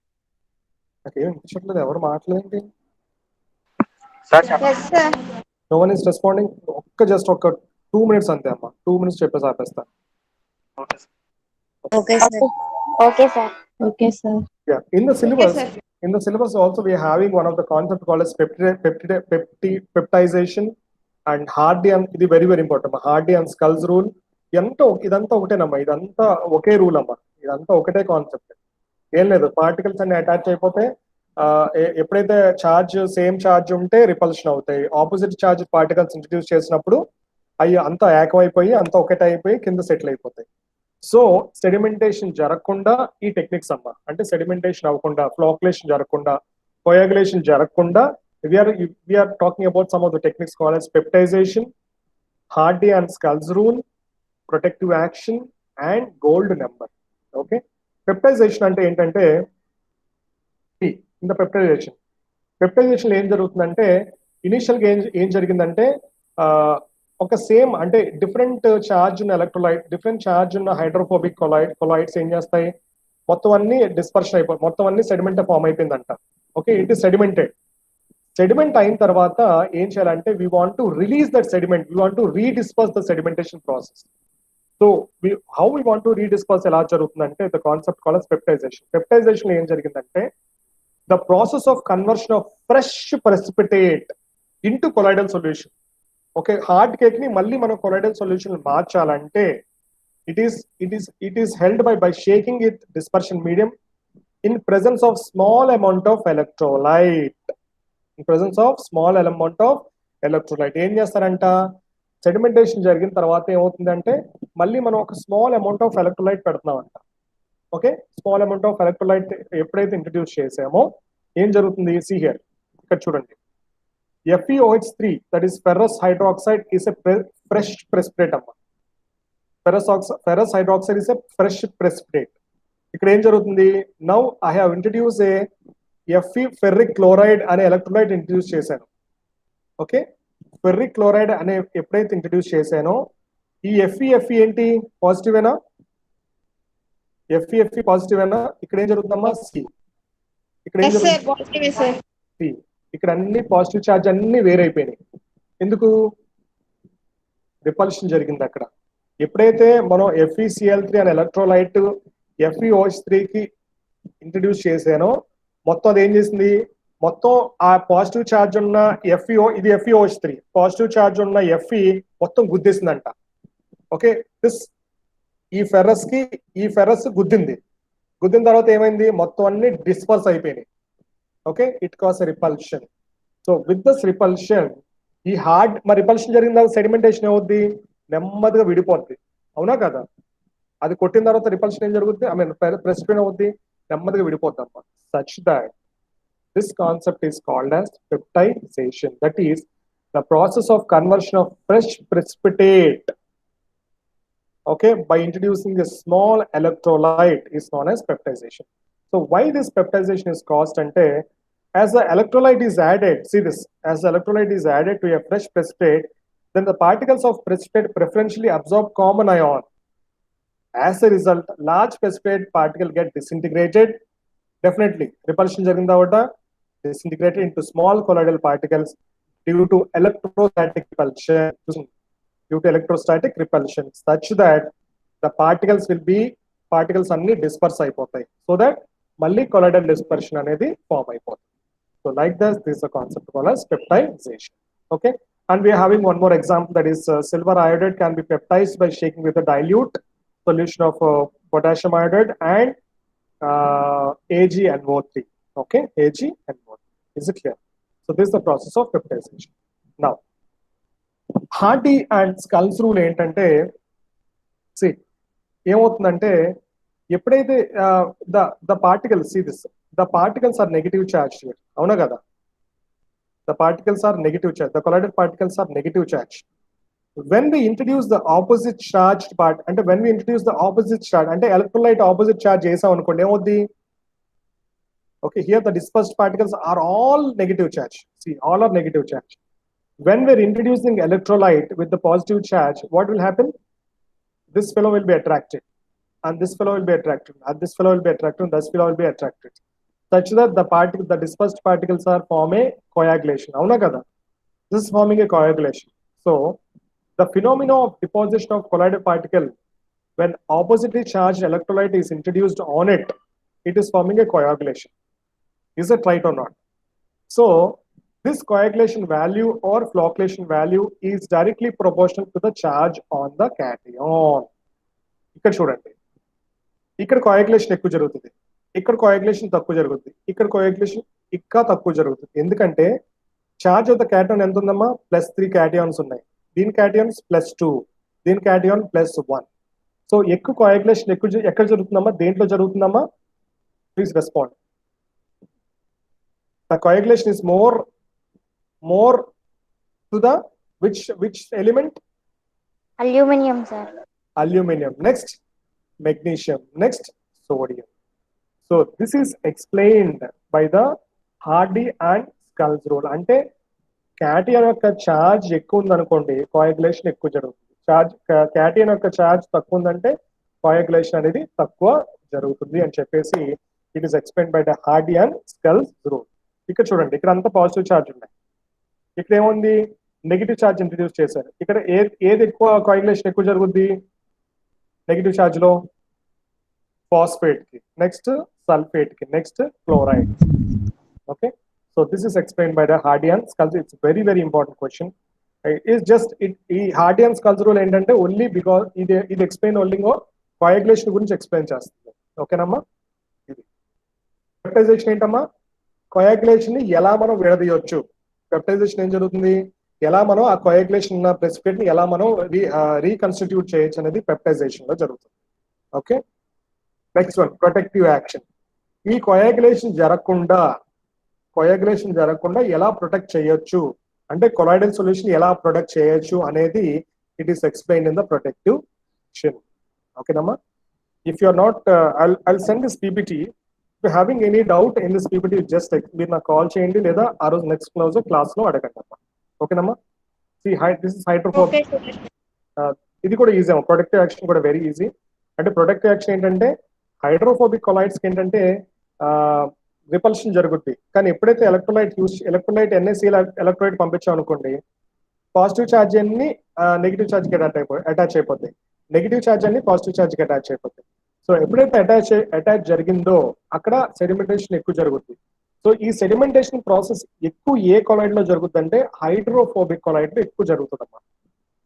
నాకేం వినిపించట్లేదు, ఎవరు మాట్లాడేంటి? సార్ చెప్పండి. Yes sir. No one is responding. Just ఒక 2 minutes అంతే అమ్మా. 2 minutes చెప్పేసి ఆపేస్తాను. Okay sir. Okay sir. Okay sir. Okay sir. Yeah, in the syllabus also we are having one of the concept called as peptidization and Hardy and ఇది very very important. Hardy and Skulls rule ఇదంతా ఒకటేనమ్మా. ఇదంతా ఒకే rule అమ్మా. ఇదంతా ఒకటే concept. ఏం లేదు, particles అన్ని attach అయిపోతే ఎప్పుడైతే సేమ్ ఛార్జ్ ఉంటే రిపల్షన్ అవుతాయి. ఆపోజిట్ ఛార్జ్ పార్టికల్స్ ఇంట్రడ్యూస్ చేసినప్పుడు అవి అంతా ఏకమైపోయి అంతా ఒకటే అయిపోయి కింద సెటిల్ అయిపోతాయి. సో సెడిమెంటేషన్ జరగకుండా ఈ టెక్నిక్స్ అమ్మా, అంటే సెడిమెంటేషన్ అవ్వకుండా, ఫ్లోక్యులేషన్ జరగకుండా, కోయాగులేషన్ జరగకుండా we are talking about some of the techniques called as peptidization, Hardy and Skulls rule, protective action and gold number. Okay, peptization అంటే ఏంటంటే ఇంత పెప్టైజేషన్ ఏం జరుగుతుందంటే ఇనిషియల్ గా ఏం జరిగిందంటే ఒక సేమ్ అంటే డిఫరెంట్ ఛార్జ్ ఉన్న ఎలక్ట్రోలైట్, డిఫరెంట్ ఛార్జ్ ఉన్న హైడ్రోఫోబిక్ కొలాయిడ్స్ ఏం చేస్తాయి, మొత్తం అన్ని డిస్పర్షన్ అయిపోయి మొత్తం అన్ని సెడిమెంట్ ఫామ్ అయిపోయిందంట. ఓకే, ఇట్ ఈస్ సెడిమెంట్ అయిన తర్వాత ఏం చేయాలంటే we want to release that sediment, we want to redisperse the sedimentation process. So how we want to redisperse ఎలా జరుగుతుందంటే the concept called peptization. Peptization ఏం జరిగిందంటే the process of conversion of fresh precipitate into colloidal solution. Okay, hard cake ని మళ్ళీ మనం colloidal solution మార్చాలంటే it is held by shaking it dispersion medium in presence of small amount of electrolyte. ఏం చేస్తారంట, సెడిమెంటేషన్ జరిగిన తర్వాత ఏమవుతుందంటే మళ్ళీ మనం ఒక స్మాల్ అమౌంట్ ఆఫ్ ఎలక్ట్రోలైట్ పెడుతున్నామంట. Okay, small amount of electrolyte ఎప్పుడైతే ఇంట్రడ్యూస్ చేసామో ఏం జరుగుతుంది, see here, ఇక్కడ చూడండి, FeOH3 that is ferrous hydroxide is a fresh precipitate అమ్మా. ferrous hydroxide is a fresh precipitate. ఇక్కడ ఏం జరుగుతుంది, now I have introduce A Fe ferric chloride అనే ఎలక్ట్రోలైట్ ఇంట్రడ్యూస్ చేశాను. ఓకే, ఫెర్రిక్ క్లోరైడ్ అనే ఎప్పుడైతే ఇంట్రడ్యూస్ చేశానో ఈ Fe ఏంటి, పాజిటివేనా? Fe పాజిటివేనా? ఇక్కడ ఏం జరుగుతుందమ్మా, సి. ఇక్కడ ఏం జరుగుతుంది, సి. ఇక్కడ అన్ని పాజిటివ్ ఛార్జ్ అన్ని వేరైపోయినాయి. ఎందుకు, రిపల్షన్ జరిగింది అక్కడ. ఎప్పుడైతే మనం FeCl3 అనే ఎలక్ట్రోలైట్ FeOH3 కి ఇంట్రడ్యూస్ చేసానో మొత్తం అది ఏం చేసింది, మొత్తం ఆ పాజిటివ్ ఛార్జ్ ఉన్న ఇది FeOH3 పాజిటివ్ ఛార్జ్ ఉన్న Fe మొత్తం గుద్దేసిందంట. ఓకే, ఈ ఫెర్రస్ గుద్దింది. గుద్దిన తర్వాత ఏమైంది, మొత్తం అన్ని డిస్పర్స్ అయిపోయినాయి. Okay, it cause repulsion. So with this repulsion ఈ హార్డ్, మరి రిపల్షన్ జరిగిన తర్వాత సెడిమెంటేషన్ ఏమవుద్ది, నెమ్మదిగా విడిపోద్ది. అవునా కదా? అది కొట్టిన తర్వాత రిపల్షన్ ఏం జరుగుతుంది, ఐ మీన్ ప్రెసిపిటేట్ అవుద్ది, నెమ్మదిగా విడిపోద్ది అమ్మా. Such that this concept is called as peptidization. That is the process of conversion of fresh precipitate, okay, by introducing a small electrolyte is known as peptidization. So why this peptidization is caused ante, as the electrolyte is added, see this, as the electrolyte is added to a fresh precipitate, then the particles of precipitate preferentially absorb common ion. As a result, large precipitate particle get disintegrated. Definitely repulsion jarinda avada, disintegrated into small colloidal particles due to electrostatic repulsion, such that the particles అన్ని disperse అయిపోతాయి, so that మళ్ళీ colloidal dispersion అనేది form అయిపోతుంది. So like this is a concept called as peptidization. Okay, and we are having one more example, that is silver iodide can be peptized by shaking with a dilute solution of potassium iodide and AgNO3. Okay, AgNO3. Is it clear? So this is the process of peptidization. Now, Hardy and Scull's rule ఏంటంటే, see, ఏమవుతుందంటే ఎప్పుడైతే the particles, see this, the particles are negative charged here. అవునా కదా? The particles are negative charged. The colloidal particles are negative charged. When we introduce the opposite charged part, అంటే when we introduce the opposite charge, అంటే electrolyte opposite charge చేసాం అనుకోండి, ఏమవుద్ది? Okay, here the dispersed particles are all negative charge. See, all are negative charge. When we're introducing electrolyte with the positive charge, what will happen? This fellow will be attracted, and this fellow will be attracted, and this fellow will be attracted, and this fellow will be attracted, such that the dispersed particles are forming a coagulation. Avuna kada? This is forming a coagulation. So the phenomena of deposition of colloidal particle when oppositely charged electrolyte is introduced on it, it is forming a coagulation. Is it right or not? So this coagulation value or flocculation value is directly proportional to the charge on the cation. ఇక్కడ చూడండి, ఇక్కడ coagulation ఎక్కువ జరుగుతుంది, ఇక్కడ coagulation తక్కువ జరుగుతుంది, ఇక్కడ coagulation ఇంకా తక్కువ జరుగుతుంది. ఎందుకంటే చార్జ్ ఆఫ్ ద క్యాటయాన్ ఎంత ఉందమ్మా, +3 క్యాటయాన్స్ ఉన్నాయి, దీని క్యాటయాన్స్ +2, దీని క్యాటయాన్ +1. సో ఎక్కువ coagulation ఎక్కడ జరుగుతుందమ్మా, దేంట్లో జరుగుతుందమ్మా? Please respond. The coagulation is more to the which element? Aluminium, sir. Aluminium. Next, magnesium. Next, sodium. So this is explained by the Hardy and Scull's rule. అంటే cation యొక్క charge ఎక్కువ ఉందనుకోండి, coagulation ఎక్కువ జరుగుతుంది. క్యాటయాన్ యొక్క charge తక్కువ ఉందంటే coagulation అనేది తక్కువ జరుగుతుంది అని చెప్పేసి it is explained by the Hardy and Scull's rule. ఇక్కడ చూడండి, ఇక్కడ అంతా పాజిటివ్ ఛార్జ్ ఉన్నాయి, ఇక్కడ ఏముంది, నెగిటివ్ ఛార్జ్ ఇంట్రడ్యూస్ చేశారు. ఇక్కడ ఏది ఎక్కువ coagulation ఎక్కువ జరుగుద్ది నెగిటివ్ ఛార్జ్ లో? ఫాస్ఫేట్ కి, నెక్స్ట్ సల్ఫేట్ కి, next chloride. Okay, so this is explain by the Hardy and Scull's. It's very very important question. It's just ఈ Hardy and Scull's రూల్ ఏంటంటే ఓన్లీ బికాస్ ఇది explain only coagulation గురించి explain చేస్తుంది. ఓకేనమ్మా? ఇది పెప్టైజేషన్ ఏంటమ్మా? coagulation ని ఎలా మనం విడదీయొచ్చు, పెప్టైజేషన్ ఏం జరుగుతుంది, ఎలా మనం ఆ coagulation ఉన్న ప్రెసిపిటేట్ ని ఎలా మనం రీకన్స్టిట్యూట్ చేయొచ్చు అనేది పెప్టైజేషన్ లో జరుగుతుంది. Okay, next one, protective action. ఈ coagulation జరగకుండా ఎలా ప్రొటెక్ట్ చేయొచ్చు అంటే కొలాయిడల్ సొల్యూషన్ ఎలా ప్రొటెక్ట్ చేయొచ్చు అనేది it is explain in the protective action. ఓకేనమ్మా? If you are not, I'll send this PPT. If you're having any doubt in this PPT, just మీరు నాకు కాల్ చేయండి, లేదా ఆ రోజు నెక్స్ట్ క్లాస్ లో అడగండి అమ్మా. ఓకేనమ్మా? This is hydrophobic. ఇది కూడా ఈజీ అమ్మా, ప్రొటెక్టివ్ యాక్షన్ కూడా వెరీ ఈజీ. అంటే ప్రొటెక్టివ్ యాక్షన్ ఏంటంటే హైడ్రోఫోబిక్ కొలాయిడ్స్ కి ఏంటంటే రిపల్షన్ జరుగుద్ది, కానీ ఎప్పుడైతే ఎలక్ట్రోలైట్ NaCl ఎలక్ట్రోలైట్ పంపించాం అనుకోండి, పాజిటివ్ ఛార్జ్ అన్ని నెగిటివ్ ఛార్జ్ కి అటాచ్ అయిపోతాయి, నెగిటివ్ ఛార్జ్ అన్ని పాజిటివ్ ఛార్జ్ కి అటాచ్ అయిపోతాయి. సో ఎప్పుడైతే అటాచ్ జరిగిందో అక్కడ సెడిమెంటేషన్ ఎక్కువ జరుగుతుంది. సో ఈ సెడిమెంటేషన్ ప్రాసెస్ ఎక్కువ ఏ కొలాయిడ్ లో జరుగుతుంది అంటే హైడ్రోఫోబిక్ కొలాయిడ్ లో ఎక్కువ జరుగుతుందమ్మా.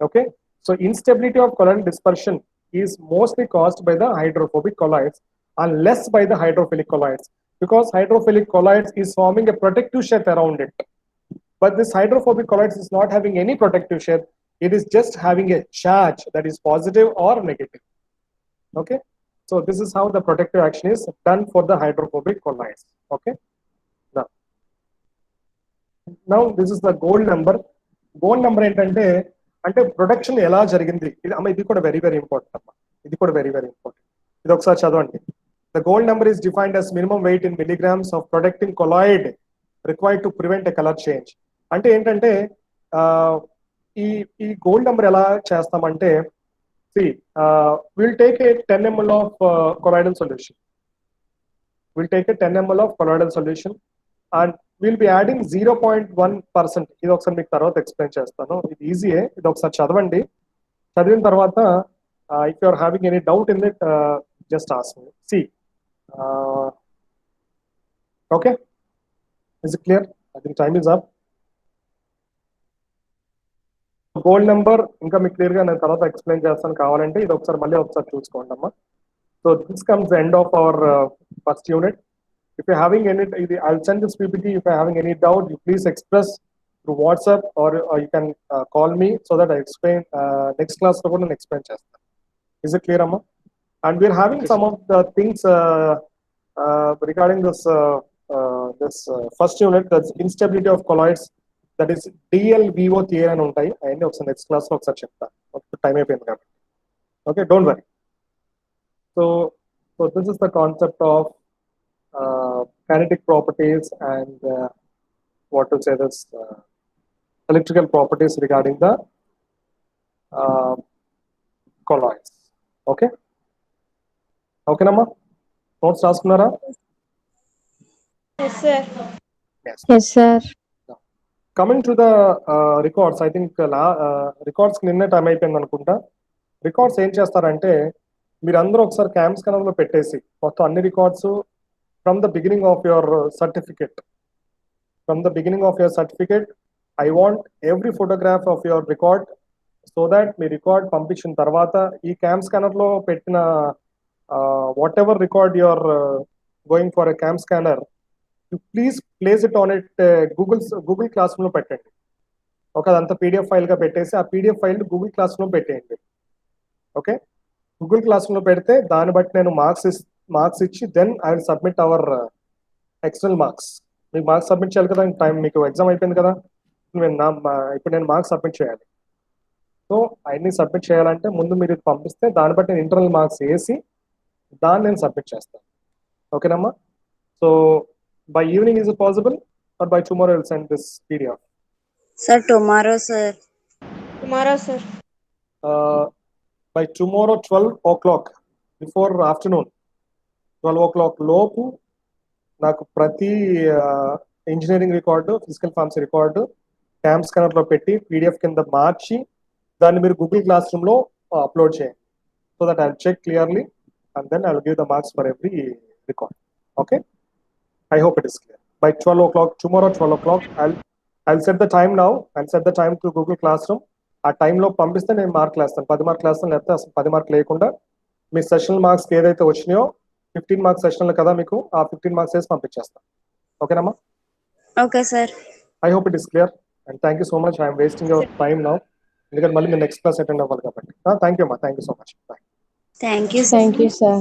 Okay, so instability of colloidal dispersion is mostly caused by the hydrophobic colloids. unless by the hydrophilic colloids, because hydrophilic colloids is forming a protective sheath around it. But this hydrophobic colloids is not having any protective sheath. It is just having a charge that is positive or negative. Okay, so this is how the protective action is done for the hydrophobic colloids. Okay, now this is the gold number. Gold number ఏంటంటే అంటే production ఎలా జరిగింది ఇది అమ్మ ఇది కూడా very very important అమ్మ ఇది కూడా వెరీ వెరీ ఇంపార్టెంట్ ఇది ఒకసారి చదవండి. The gold number is defined as minimum weight in milligrams of protecting colloid required to prevent a color change. అంటే ఏంటంటే ఈ గోల్డ్ నెంబర్ ఎలా చేస్తామంటే see we'll take a 10 ml of colloidal solution. We'll take a 10 ml of colloidal solution and we'll be adding 0.1%. ఇది ఒకసారి మీకు తర్వాత explain చేస్తాను. ఇది ఈజీయే, ఇది ఒకసారి చదవండి. చదివిన తర్వాత if you are having any doubt in it, just ask me. See, okay, is it clear? I think time is up. Gold number ఇంకా మీకు క్లియర్ గా నేను తర్వాత ఎక్స్ప్లెయిన్ చేస్తాను, కావాలంటే ఇది ఒకసారి మళ్ళీ ఒకసారి చూసుకోండి అమ్మా. So this comes end of our first unit. If you're having any, I'll send this PPT. If you're having any doubt, you please express through WhatsApp or you can call me so that I explain next class lo kuda explain chestan. Is it clear, amma? And we're having some of the things regarding this first unit, that's instability of colloids, that is DLVO theory అని ఉంటాయి. అవన్నీ ఒకసారి next class లో ఒకసారి చెప్తాను, time అయిపోయింది కాబట్టి. Okay, don't worry. So this is the concept of kinetic properties and what to say this electrical properties regarding the colloids. Okay, okay namma, notes raskunnara? Yes sir. Yes, sir. Coming to the records, I think records ki ninne time అయిపోయింది అనుకుంటా. Records ఏం చేస్తారంటే మీరందరూ ఒకసారి camps Kanal లో పెట్టేసి మొత్తం అన్ని records from the beginning of your certificate. From the beginning of your certificate, I want every photograph of your record so that మీ రికార్డ్ పంపించిన తర్వాత ఈ క్యామ్ స్కానర్ లో పెట్టిన whatever record you are going for a cam scanner, you please place it on it Google classroom లో పెట్టండి. ఒక అదంతా పీడిఎఫ్ ఫైల్ గా పెట్టేసి ఆ PDF file Google classroom లో పెట్టేయండి. ఓకే, గూగుల్ క్లాస్ రూమ్ లో పెడితే దాన్ని బట్టి నేను మార్క్స్ ఇచ్చి then I will submit our external marks. మీకు మార్క్స్ సబ్మిట్ చేయాలి కదా, టైం మీకు ఎగ్జామ్ అయిపోయింది కదా, ఇప్పుడు నేను మార్క్స్ సబ్మిట్ చేయాలి. సో అవన్నీ సబ్మిట్ చేయాలంటే ముందు మీరు పంపిస్తే దాన్ని బట్టి నేను ఇంటర్నల్ మార్క్స్ వేసి దాన్ని నేను సబ్మిట్ చేస్తాను. ఓకేనమ్మా? So by evening is it possible are by tomorrow will send this PDF? Sir, tomorrow, sir. Tomorrow sir. By tomorrow 12 o'clock, before afternoon 12 o'clock లోపు నాకు ప్రతి engineering record, physical pharmacy record cam scanner లో పెట్టి PDF కింద మార్చి దాన్ని మీరు Google classroom లో అప్లోడ్ చేయండి. So that I will check clearly and then I will give the marks for every record. Okay, I hope it is clear. By 12 o'clock tomorrow 12 o'clock I'll set the time now. I'll set the time to Google Classroom. ఆ టైంలో పంపిస్తే నేను మార్కులు వేస్తాను, 10 మార్కులు వేస్తాను. లేకపోతే అసలు 10 మార్కులు లేకుండా మీ సెషనల్ మార్క్స్ ఏదైతే వచ్చినాయో 15 మార్క్స్ సెషన్లు కదా మీకు, ఆ 15 మార్క్స్ వేసి పంపించేస్తాను. ఓకేనమ్మా? Okay, sir. I hope it is clear and thank you so much. I'm wasting your time now, ఎందుకంటే మళ్ళీ మీరు నెక్స్ట్ క్లాస్ అటెండ్ అవ్వాలి కాబట్టి. థ్యాంక్ యూ అమ్మా, thank you so much. Bye. Thank you, sir. Thank you, sir.